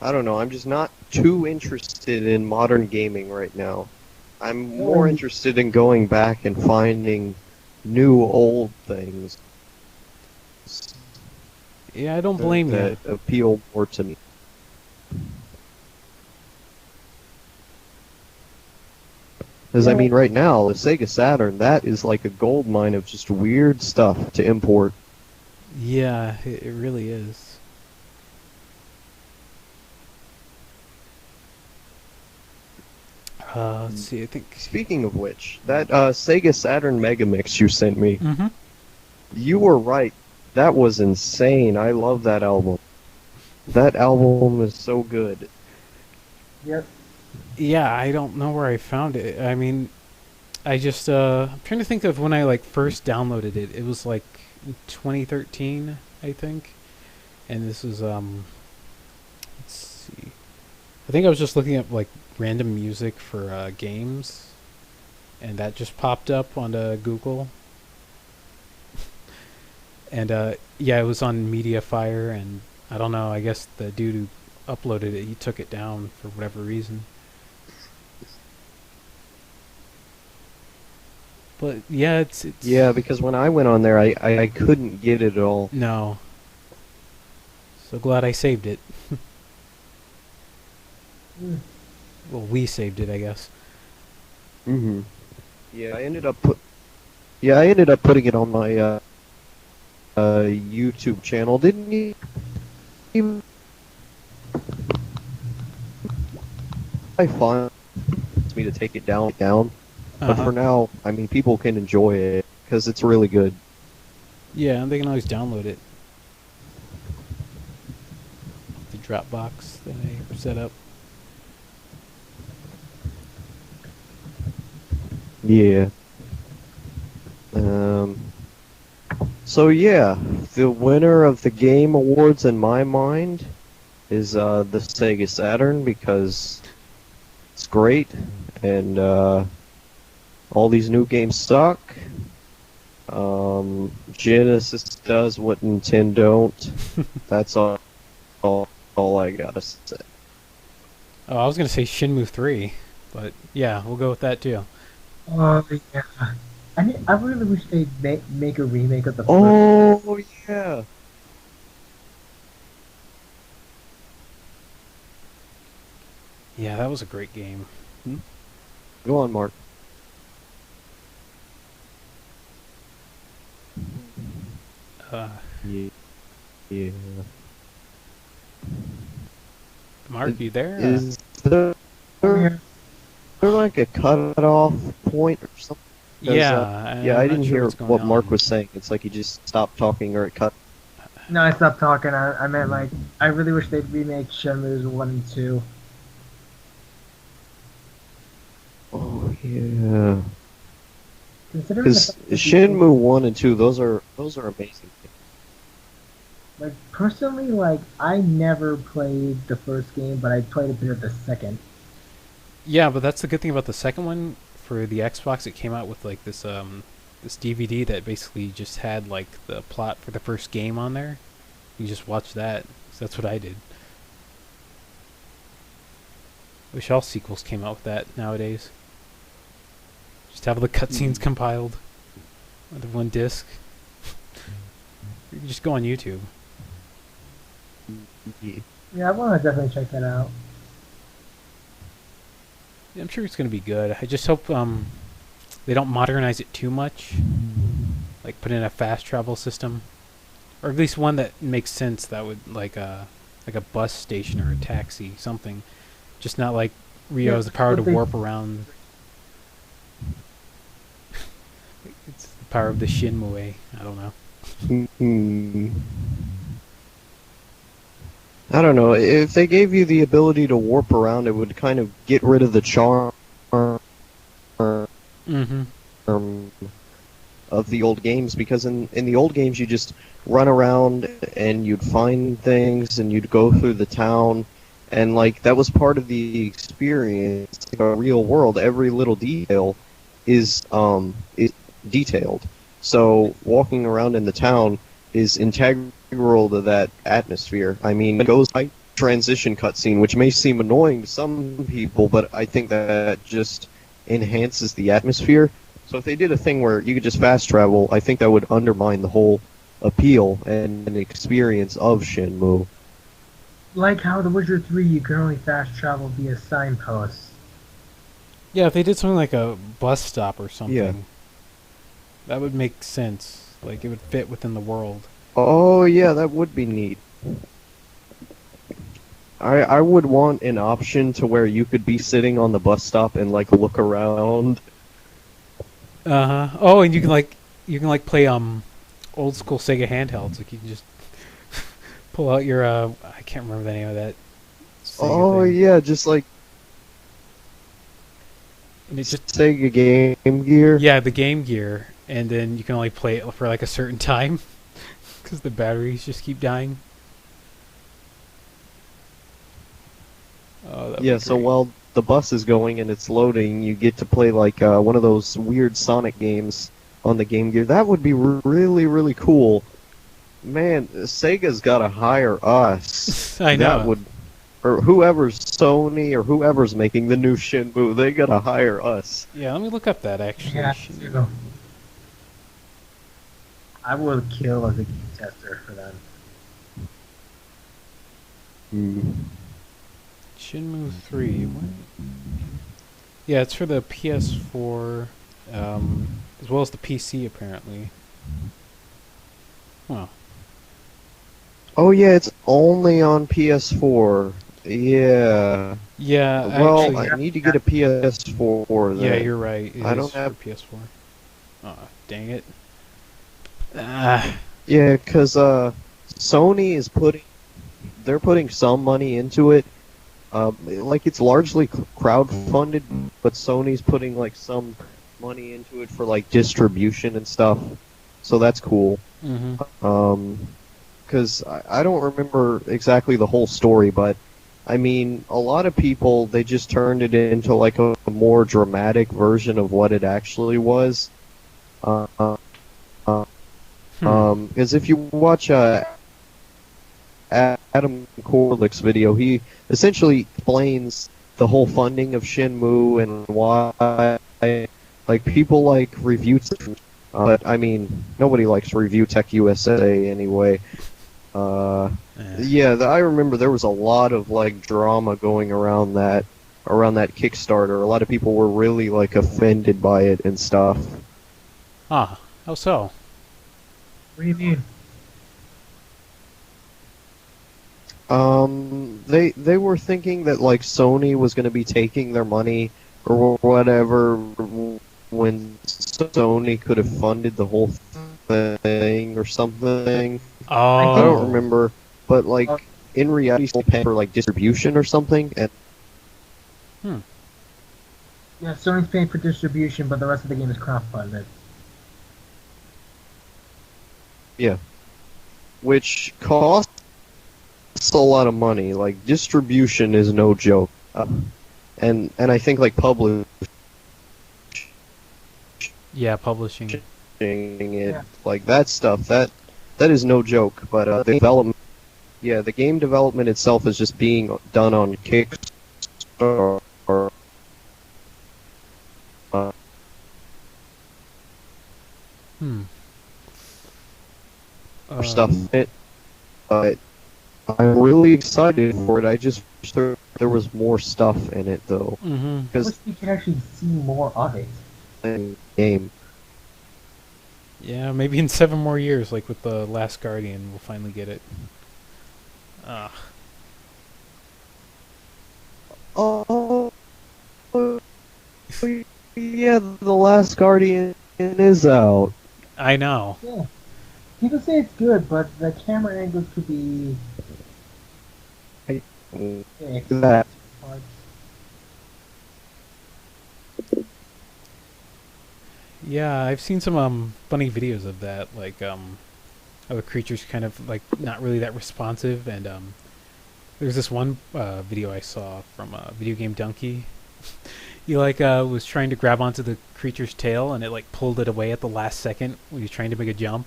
Speaker 4: I don't know. I'm just not too interested in modern gaming right now. I'm more interested in going back and finding new old things.
Speaker 2: Yeah, I don't blame you.
Speaker 4: That appeal more to me. Because, I mean, right now, the Sega Saturn, that is like a gold mine of just weird stuff to import.
Speaker 2: Yeah, it really is. Let's see, I think...
Speaker 4: Speaking of which, that Sega Saturn Megamix you sent me,
Speaker 2: Mm-hmm.
Speaker 4: you were right. That was insane. I love that album. That album is so good.
Speaker 3: Yep.
Speaker 2: Yeah, I don't know where I found it. I mean, I just, I'm trying to think of when I, like, first downloaded it. It was, like, 2013, I think. And this was, let's see. I think I was just looking at, like, random music for, games. And that just popped up onto Google. And, yeah, it was on Mediafire, and I don't know, I guess the dude who uploaded it, he took it down for whatever reason. But yeah, it's
Speaker 4: Yeah, because when I went on there, I couldn't get it at all.
Speaker 2: No. So glad I saved it. Well, we saved it, I guess.
Speaker 4: Mm-hmm. Yeah, I ended up putting it on my YouTube channel. Didn't you? I find me to take it down. But for now, I mean, people can enjoy it because it's really good.
Speaker 2: Yeah, and they can always download it. The Dropbox that I set up.
Speaker 4: Yeah. So yeah, the winner of the Game Awards in my mind is the Sega Saturn because it's great and all these new games suck. Genesis does what Nintendo don't. That's all I gotta say.
Speaker 2: Oh, I was gonna say Shenmue 3, but yeah, we'll go with that too.
Speaker 3: Oh yeah, I really wish they'd make a remake of the.
Speaker 4: Oh yeah.
Speaker 2: Yeah, that was a great game.
Speaker 4: Go on, Mark. Yeah.
Speaker 2: Mark, you there?
Speaker 4: Is there like a cut-off point or something?
Speaker 2: Yeah.
Speaker 4: Yeah, I didn't
Speaker 2: sure
Speaker 4: hear
Speaker 2: what's going
Speaker 4: what
Speaker 2: on.
Speaker 4: Mark was saying. It's like he just stopped talking or it cut.
Speaker 3: No, I stopped talking. I meant like I really wish they'd remake Shenmue's 1 and 2.
Speaker 4: Oh yeah.
Speaker 3: Considering
Speaker 4: Because Shenmue 1 and 2, those are amazing.
Speaker 3: Like personally, like I never played the first game, but I played a bit of the second.
Speaker 2: Yeah, but that's the good thing about the second one. For the Xbox, it came out with like this this DVD that basically just had like the plot for the first game on there. You just watch that. So that's what I did. Wish all sequels came out with that nowadays. Just have the cutscenes compiled with one disc. You can just go on YouTube.
Speaker 3: Yeah, I want to definitely check that out.
Speaker 2: Yeah, I'm sure it's going to be good. I just hope they don't modernize it too much. Like put in a fast travel system, or at least one that makes sense. That would like a bus station or a taxi, something. Just not like Rio has the power to warp around. It's the power of the Shinmue. I don't know.
Speaker 4: I don't know. If they gave you the ability to warp around, it would kind of get rid of the charm of the old games. Because in the old games, you just run around and you'd find things and you'd go through the town and like that was part of the experience. In the real world, every little detail is detailed. So walking around in the town is integral to that atmosphere. I mean, it goes by transition cutscene, which may seem annoying to some people, but I think that just enhances the atmosphere. So if they did a thing where you could just fast travel, I think that would undermine the whole appeal and experience of Shenmue.
Speaker 3: Like how The Witcher 3, you can only fast travel via signposts.
Speaker 2: Yeah, if they did something like a bus stop or something,
Speaker 4: Yeah.
Speaker 2: that would make sense. Like, it would fit within the world.
Speaker 4: Oh yeah, that would be neat. I would want an option to where you could be sitting on the bus stop and like look around.
Speaker 2: Oh, and you can like play old school Sega handhelds. Like you can just pull out your I can't remember the name of that.
Speaker 4: Oh
Speaker 2: thing.
Speaker 4: yeah, just like
Speaker 2: And it just
Speaker 4: Sega Game Gear.
Speaker 2: Yeah, the Game Gear, and then you can only play it for like a certain time because the batteries just keep dying. Oh,
Speaker 4: Yeah, so while the bus is going and it's loading, you get to play like one of those weird Sonic games on the Game Gear. That would be really, really cool. Man, Sega's got to hire us.
Speaker 2: I know.
Speaker 4: That would, or whoever's Sony or whoever's making the new Shenmue, they got to hire us.
Speaker 2: Yeah, let me look up that actually.
Speaker 3: Yeah, too. I would kill as a game tester for them.
Speaker 2: Shenmue 3. What? Yeah, it's for the PS4, as well as the PC, apparently. Huh.
Speaker 4: Oh yeah, it's only on PS4. Yeah.
Speaker 2: Yeah,
Speaker 4: Well,
Speaker 2: actually,
Speaker 4: I need to get a PS4 then.
Speaker 2: Yeah, you're right.
Speaker 4: I don't have
Speaker 2: for PS4. Oh, dang it.
Speaker 4: Yeah, because Sony is they're putting some money into it. Like it's largely crowdfunded, but Sony's putting like some money into it for like distribution and stuff. So that's cool. Because I don't remember exactly the whole story, but I mean, a lot of people, they just turned it into like a more dramatic version of what it actually was. Because if you watch Adam Korlick's video, he essentially explains the whole funding of Shenmue and why, like, people like Review Tech, but I mean, nobody likes Review Tech USA anyway. Yeah, I remember there was a lot of like drama going around that Kickstarter. A lot of people were really like offended by it and stuff.
Speaker 2: Ah, how so?
Speaker 3: What do you mean?
Speaker 4: They were thinking that like Sony was going to be taking their money or whatever when Sony could have funded the whole thing or something.
Speaker 2: Oh.
Speaker 4: I don't remember, but like in reality, still paying for like distribution or something. And
Speaker 3: Yeah, Sony's paying for distribution, but the rest of the game is crowdfunded.
Speaker 4: yeah, which costs a lot of money. Like distribution is no joke, and I think like publishing it, like that stuff, that is no joke. But the development, the game development itself is just being done on Kickstarter or stuff. But I'm really excited for it. I just wish there was more stuff in it, though.
Speaker 3: I wish we could actually see more of it.
Speaker 4: Game.
Speaker 2: Yeah, maybe in 7 more years, like with The Last Guardian, we'll finally get it.
Speaker 4: Oh, yeah, The Last Guardian is out.
Speaker 2: I know.
Speaker 3: Yeah. People say it's good, but the camera angles could be...
Speaker 4: That.
Speaker 2: Yeah, I've seen some funny videos of that, like how the creature's kind of like not really that responsive, and There's this one video I saw from Video Game Donkey. He was trying to grab onto the creature's tail, and it like pulled it away at the last second when he was trying to make a jump.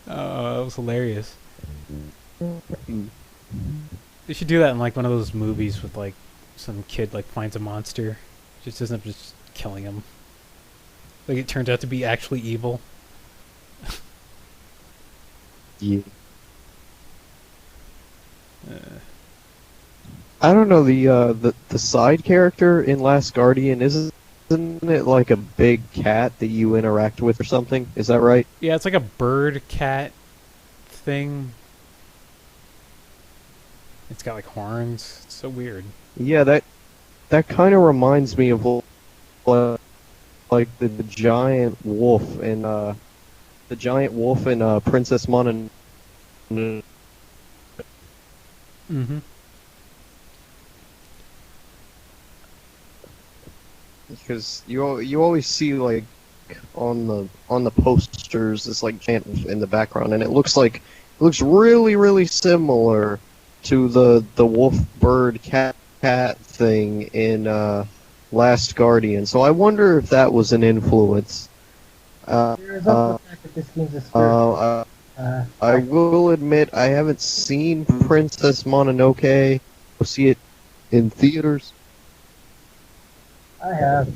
Speaker 2: Oh, it was hilarious. They should do that in like one of those movies with like some kid like finds a monster, just ends up just killing him. Like it turns out to be actually evil.
Speaker 4: Yeah. I don't know, the side character in Last Guardian, isn't it like a big cat that you interact with or something? Is that right?
Speaker 2: Yeah, it's like a bird cat thing. It's got like horns. It's so weird.
Speaker 4: Yeah, that kind of reminds me of like the giant wolf in Princess Mononoke.
Speaker 2: Mm-hmm.
Speaker 4: Because you always see like on the posters this like giant wolf in the background, and it looks really similar to the wolf bird cat thing in Last Guardian. So I wonder if that was an influence. I will admit I haven't seen Princess Mononoke. Go see it in theaters.
Speaker 3: I have.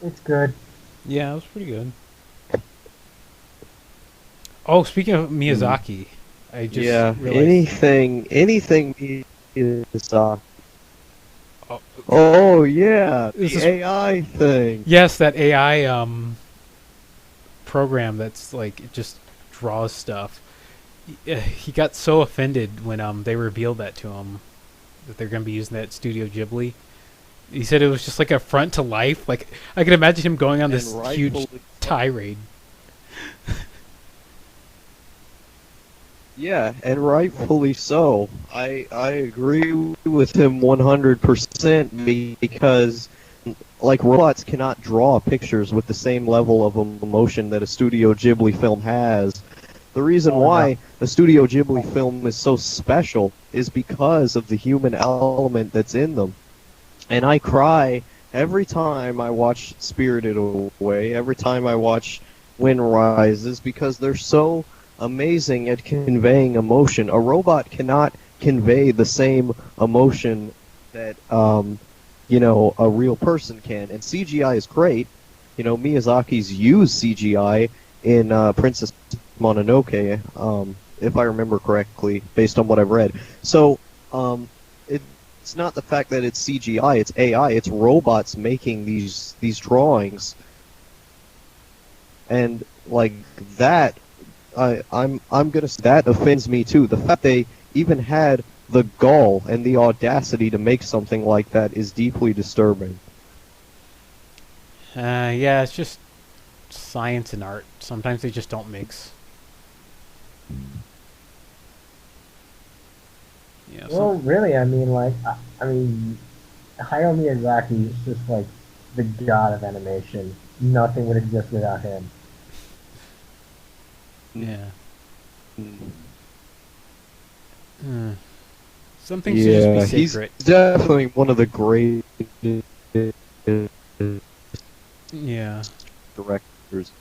Speaker 3: It's good.
Speaker 2: Yeah, it was pretty good. Oh, speaking of Miyazaki, I just realized...
Speaker 4: anything Miyazaki. Oh yeah, the AI thing.
Speaker 2: Yes, that AI program that's like it just draws stuff. He got so offended when they revealed that to him, that they're going to be using that Studio Ghibli. He said it was just like a affront to life. Like I can imagine him going on this huge tirade.
Speaker 4: Yeah, and rightfully so. I agree with him 100% because like robots cannot draw pictures with the same level of emotion that a Studio Ghibli film has. The reason why the Studio Ghibli film is so special is because of the human element that's in them. And I cry every time I watch Spirited Away, every time I watch Wind Rises, because they're so amazing at conveying emotion. A robot cannot convey the same emotion that, a real person can. And CGI is great. You know, Miyazaki's used CGI in Princess Mononoke, if I remember correctly, based on what I've read. So, it's not the fact that it's CGI, it's AI, it's robots making these drawings. And, like, that, I'm gonna say that offends me too. The fact they even had the gall and the audacity to make something like that is deeply disturbing.
Speaker 2: Yeah, it's just science and art. Sometimes they just don't mix. Yeah.
Speaker 3: Well, really, I mean, Hayao Miyazaki is just like the god of animation. Nothing would exist without him.
Speaker 2: Yeah. Some things should just be secret.
Speaker 4: He's definitely one of the great directors.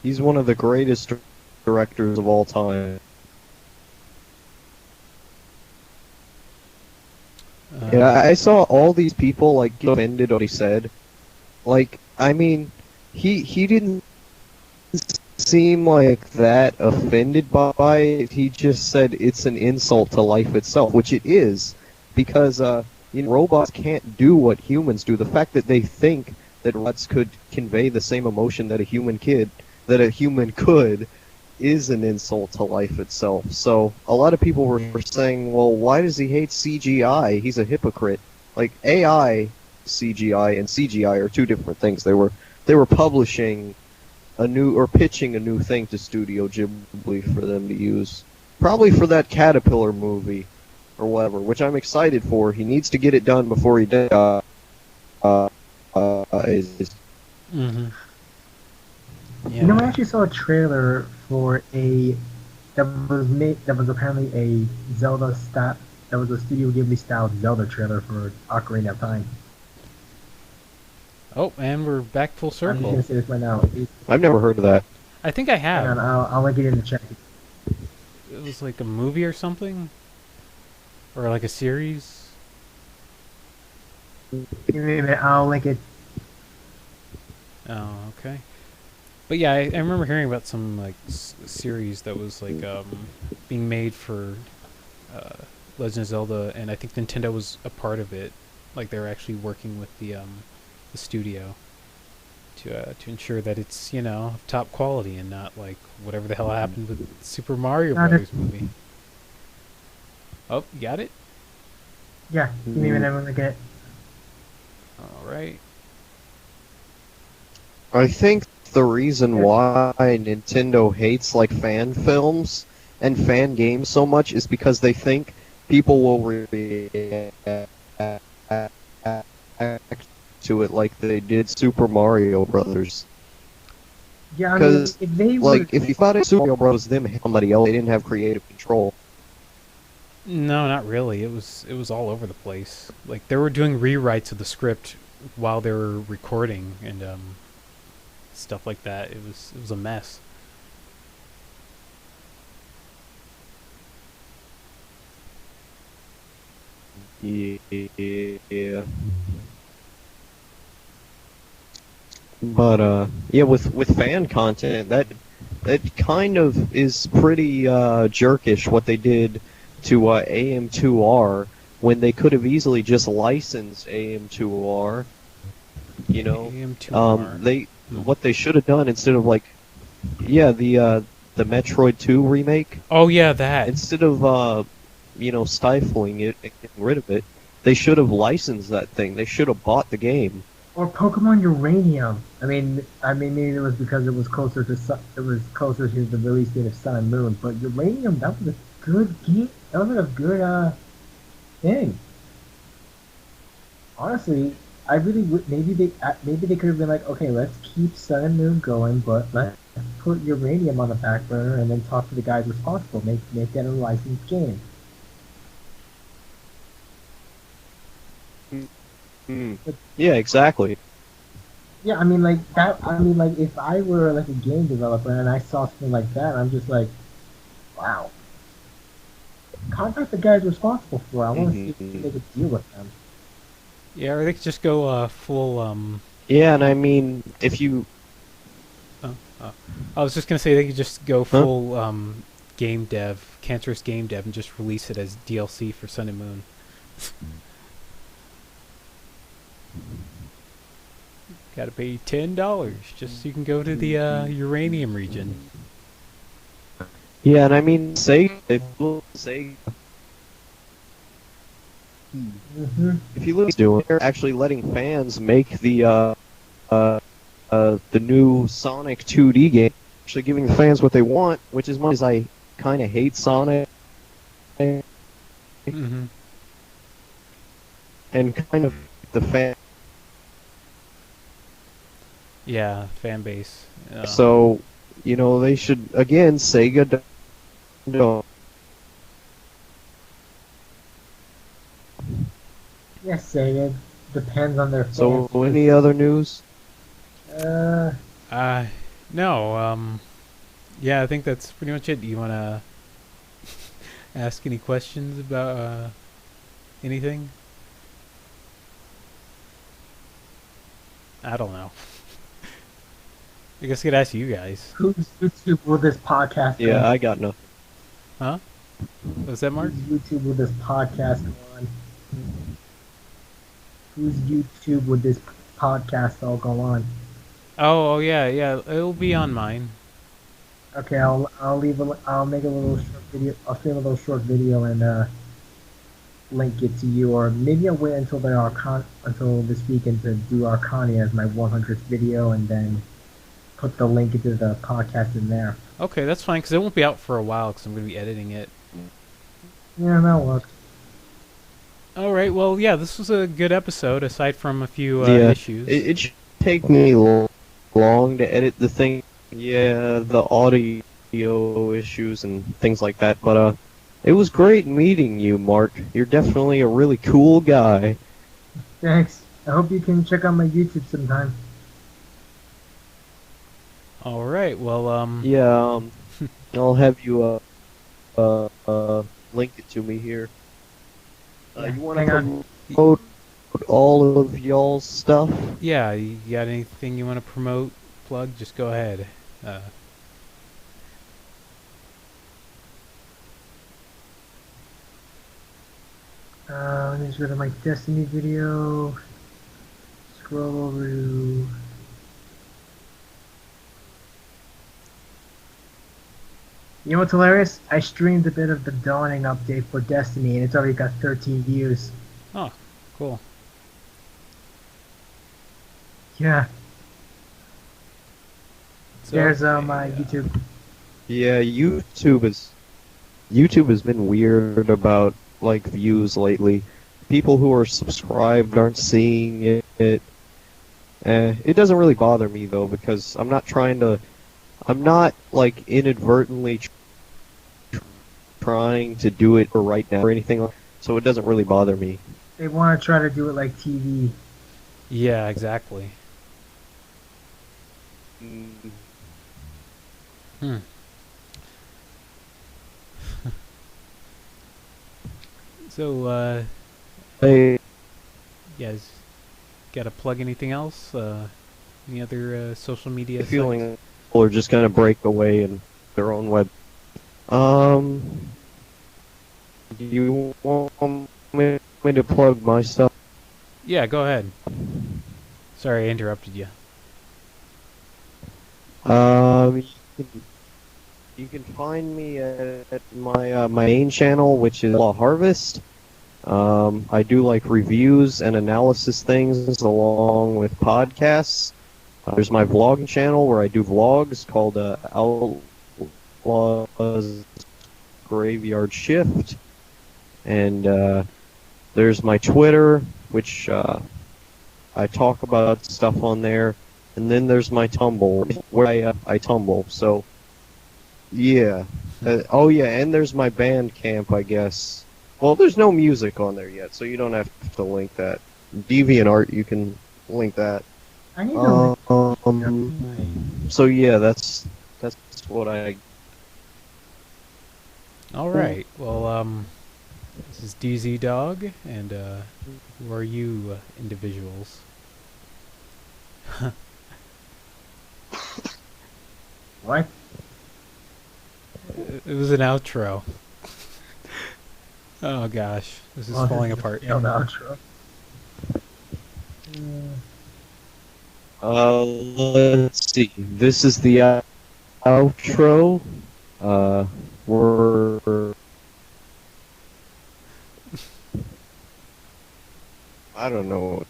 Speaker 4: He's one of the greatest directors of all time. Yeah, I saw all these people like get offended what he said. Like, I mean, he didn't seem like that offended by it. He just said it's an insult to life itself, which it is, because robots can't do what humans do. The fact that they think that robots could convey the same emotion that a human could is an insult to life itself. So a lot of people were saying, well, why does he hate CGI? He's a hypocrite. Like, AI CGI and CGI are two different things. They were publishing pitching a new thing to Studio Ghibli for them to use. Probably for that Caterpillar movie or whatever, which I'm excited for. He needs to get it done before he dies.
Speaker 3: Yeah. You know, I actually saw a trailer for a that was apparently a Zelda style. That was a Studio Ghibli style Zelda trailer for Ocarina of Time.
Speaker 2: Oh, and we're back full
Speaker 3: I'm just
Speaker 2: circle.
Speaker 3: gonna say this right now.
Speaker 4: I've never heard of that.
Speaker 2: I think I have.
Speaker 3: Hang on, I'll link it in the chat.
Speaker 2: It was like a movie or something? Or like a series?
Speaker 3: Give me a minute, I'll link it.
Speaker 2: Oh, okay. But yeah, I remember hearing about some like series that was like being made for Legend of Zelda, and I think Nintendo was a part of it. Like they were actually working with the studio to ensure that it's, you know, top quality and not like whatever the hell happened with Super Mario Brothers movie. Oh, you got it?
Speaker 3: Yeah, give me a minute, I'm gonna get it.
Speaker 2: Alright.
Speaker 4: I think the reason why Nintendo hates like fan films and fan games so much is because they think people will react to it like they did Super Mario Brothers.
Speaker 3: Yeah, I mean,
Speaker 4: Because if you thought it Super Mario Bros. Them somebody else, they didn't have creative control.
Speaker 2: No, not really. It was all over the place. Like they were doing rewrites of the script while they were recording and stuff like that. It was a mess.
Speaker 4: Yeah. But yeah, with fan content, that kind of is pretty jerkish what they did to AM2R when they could have easily just licensed AM2R. You know,
Speaker 2: AM2R.
Speaker 4: What they should have done instead of like, yeah, the Metroid 2 remake.
Speaker 2: Oh yeah, that.
Speaker 4: Instead of you know, stifling it and getting rid of it, they should have licensed that thing. They should have bought the game.
Speaker 3: Or Pokemon Uranium. I mean, maybe it was because it was closer to the release date of Sun and Moon. But Uranium, that was a good game. That was a good thing. Honestly, I really would. Maybe they could have been like, okay, let's keep Sun and Moon going, but let's put Uranium on the back burner and then talk to the guys responsible. Make that a licensed game.
Speaker 4: Yeah, exactly.
Speaker 3: Yeah, I mean, like that. I mean, like if I were like a game developer and I saw something like that, I'm just like, wow. Contact the guys responsible for it. I want to see if they could deal with them.
Speaker 2: Yeah, or they could just go full.
Speaker 4: Yeah, and I mean, if you.
Speaker 2: I was just gonna say they could just go full game dev, cancerous game dev, and just release it as DLC for Sun and Moon. Gotta pay $10 just so you can go to the uranium region.
Speaker 4: Yeah, and I mean, Sega. If you look doing, they're actually letting fans make the new Sonic 2D game. Actually, giving the fans what they want, which is much as I kind of hate Sonic. And kind of the fan.
Speaker 2: Yeah, fan base.
Speaker 4: So, you know, they should again Sega don't.
Speaker 3: Yes, Sega. Depends on their.
Speaker 4: So, any other news?
Speaker 2: No. Yeah, I think that's pretty much it. Do you want to ask any questions about anything? I don't know. I guess I could ask you guys.
Speaker 3: Whose YouTube will this podcast go
Speaker 4: Yeah,
Speaker 3: on?
Speaker 4: I got no.
Speaker 2: Huh? Was that Mark?
Speaker 3: Whose YouTube will this podcast go on? Whose YouTube would this podcast all go on?
Speaker 2: Oh yeah, it'll be on mine.
Speaker 3: Okay, I'll make a little short video. I'll film a little short video and link it to you, or maybe I'll wait until until this weekend to do Arcania as my 100th video, and then put the link into the podcast in there.
Speaker 2: Okay, that's fine, because it won't be out for a while, because I'm going to be editing it.
Speaker 3: Yeah, that'll work.
Speaker 2: Alright, well, yeah, this was a good episode, aside from a few
Speaker 4: Yeah,
Speaker 2: issues.
Speaker 4: it should take me long to edit the thing. Yeah, the audio audio issues and things like that. But it was great meeting you, Mark. You're definitely a really cool guy.
Speaker 3: Thanks. I hope you can check out my YouTube sometime.
Speaker 2: All right. Well,
Speaker 4: yeah, I'll have you link it to me here. You want to promote all of y'all's stuff?
Speaker 2: Yeah. You got anything you want to promote, plug? Just go ahead.
Speaker 3: Let me just go to my Destiny video. Scroll over to... You know what's hilarious? I streamed a bit of the Dawning update for Destiny, and it's already got 13 views.
Speaker 2: Oh, cool.
Speaker 3: Yeah.
Speaker 2: So,
Speaker 3: there's my YouTube.
Speaker 4: Yeah, YouTube has been weird about like views lately. People who are subscribed aren't seeing it. It doesn't really bother me though, because I'm not like inadvertently trying to do it right now or anything, so it doesn't really bother me.
Speaker 3: They want to try to do it like TV.
Speaker 2: Yeah, exactly. So,
Speaker 4: hey,
Speaker 2: you guys got to plug anything else? Any other social media sites?
Speaker 4: Feeling people are just gonna break away in their own web. Do you want me to plug my stuff?
Speaker 2: Yeah, go ahead. Sorry, I interrupted you.
Speaker 4: You can find me at my main channel, which is Outlawharvest. I do like reviews and analysis things along with podcasts. There's my vlogging channel where I do vlogs called Outlaws Graveyard Shift. And there's my Twitter, which I talk about stuff on there. And then there's my Tumblr, where I tumble. So, yeah. Oh, yeah, and there's my Bandcamp, I guess. Well, there's no music on there yet, so you don't have to link that. Deviantart, you can link that.
Speaker 3: I need to
Speaker 4: so yeah, that's what I.
Speaker 2: All right. Well, this is DZ Dog, and who are you, individuals?
Speaker 3: What?
Speaker 2: It was an outro. Oh gosh, this is falling apart.
Speaker 3: Outro.
Speaker 4: Let's see. This is the outro. We're. I don't know.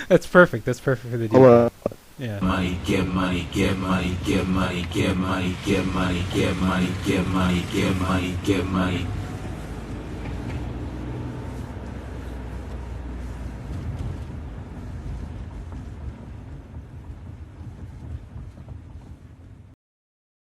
Speaker 2: That's perfect. That's perfect for the deal. Yeah.
Speaker 19: Money, get money, get money, get money, get money, get money, get money, get money, get money, get money.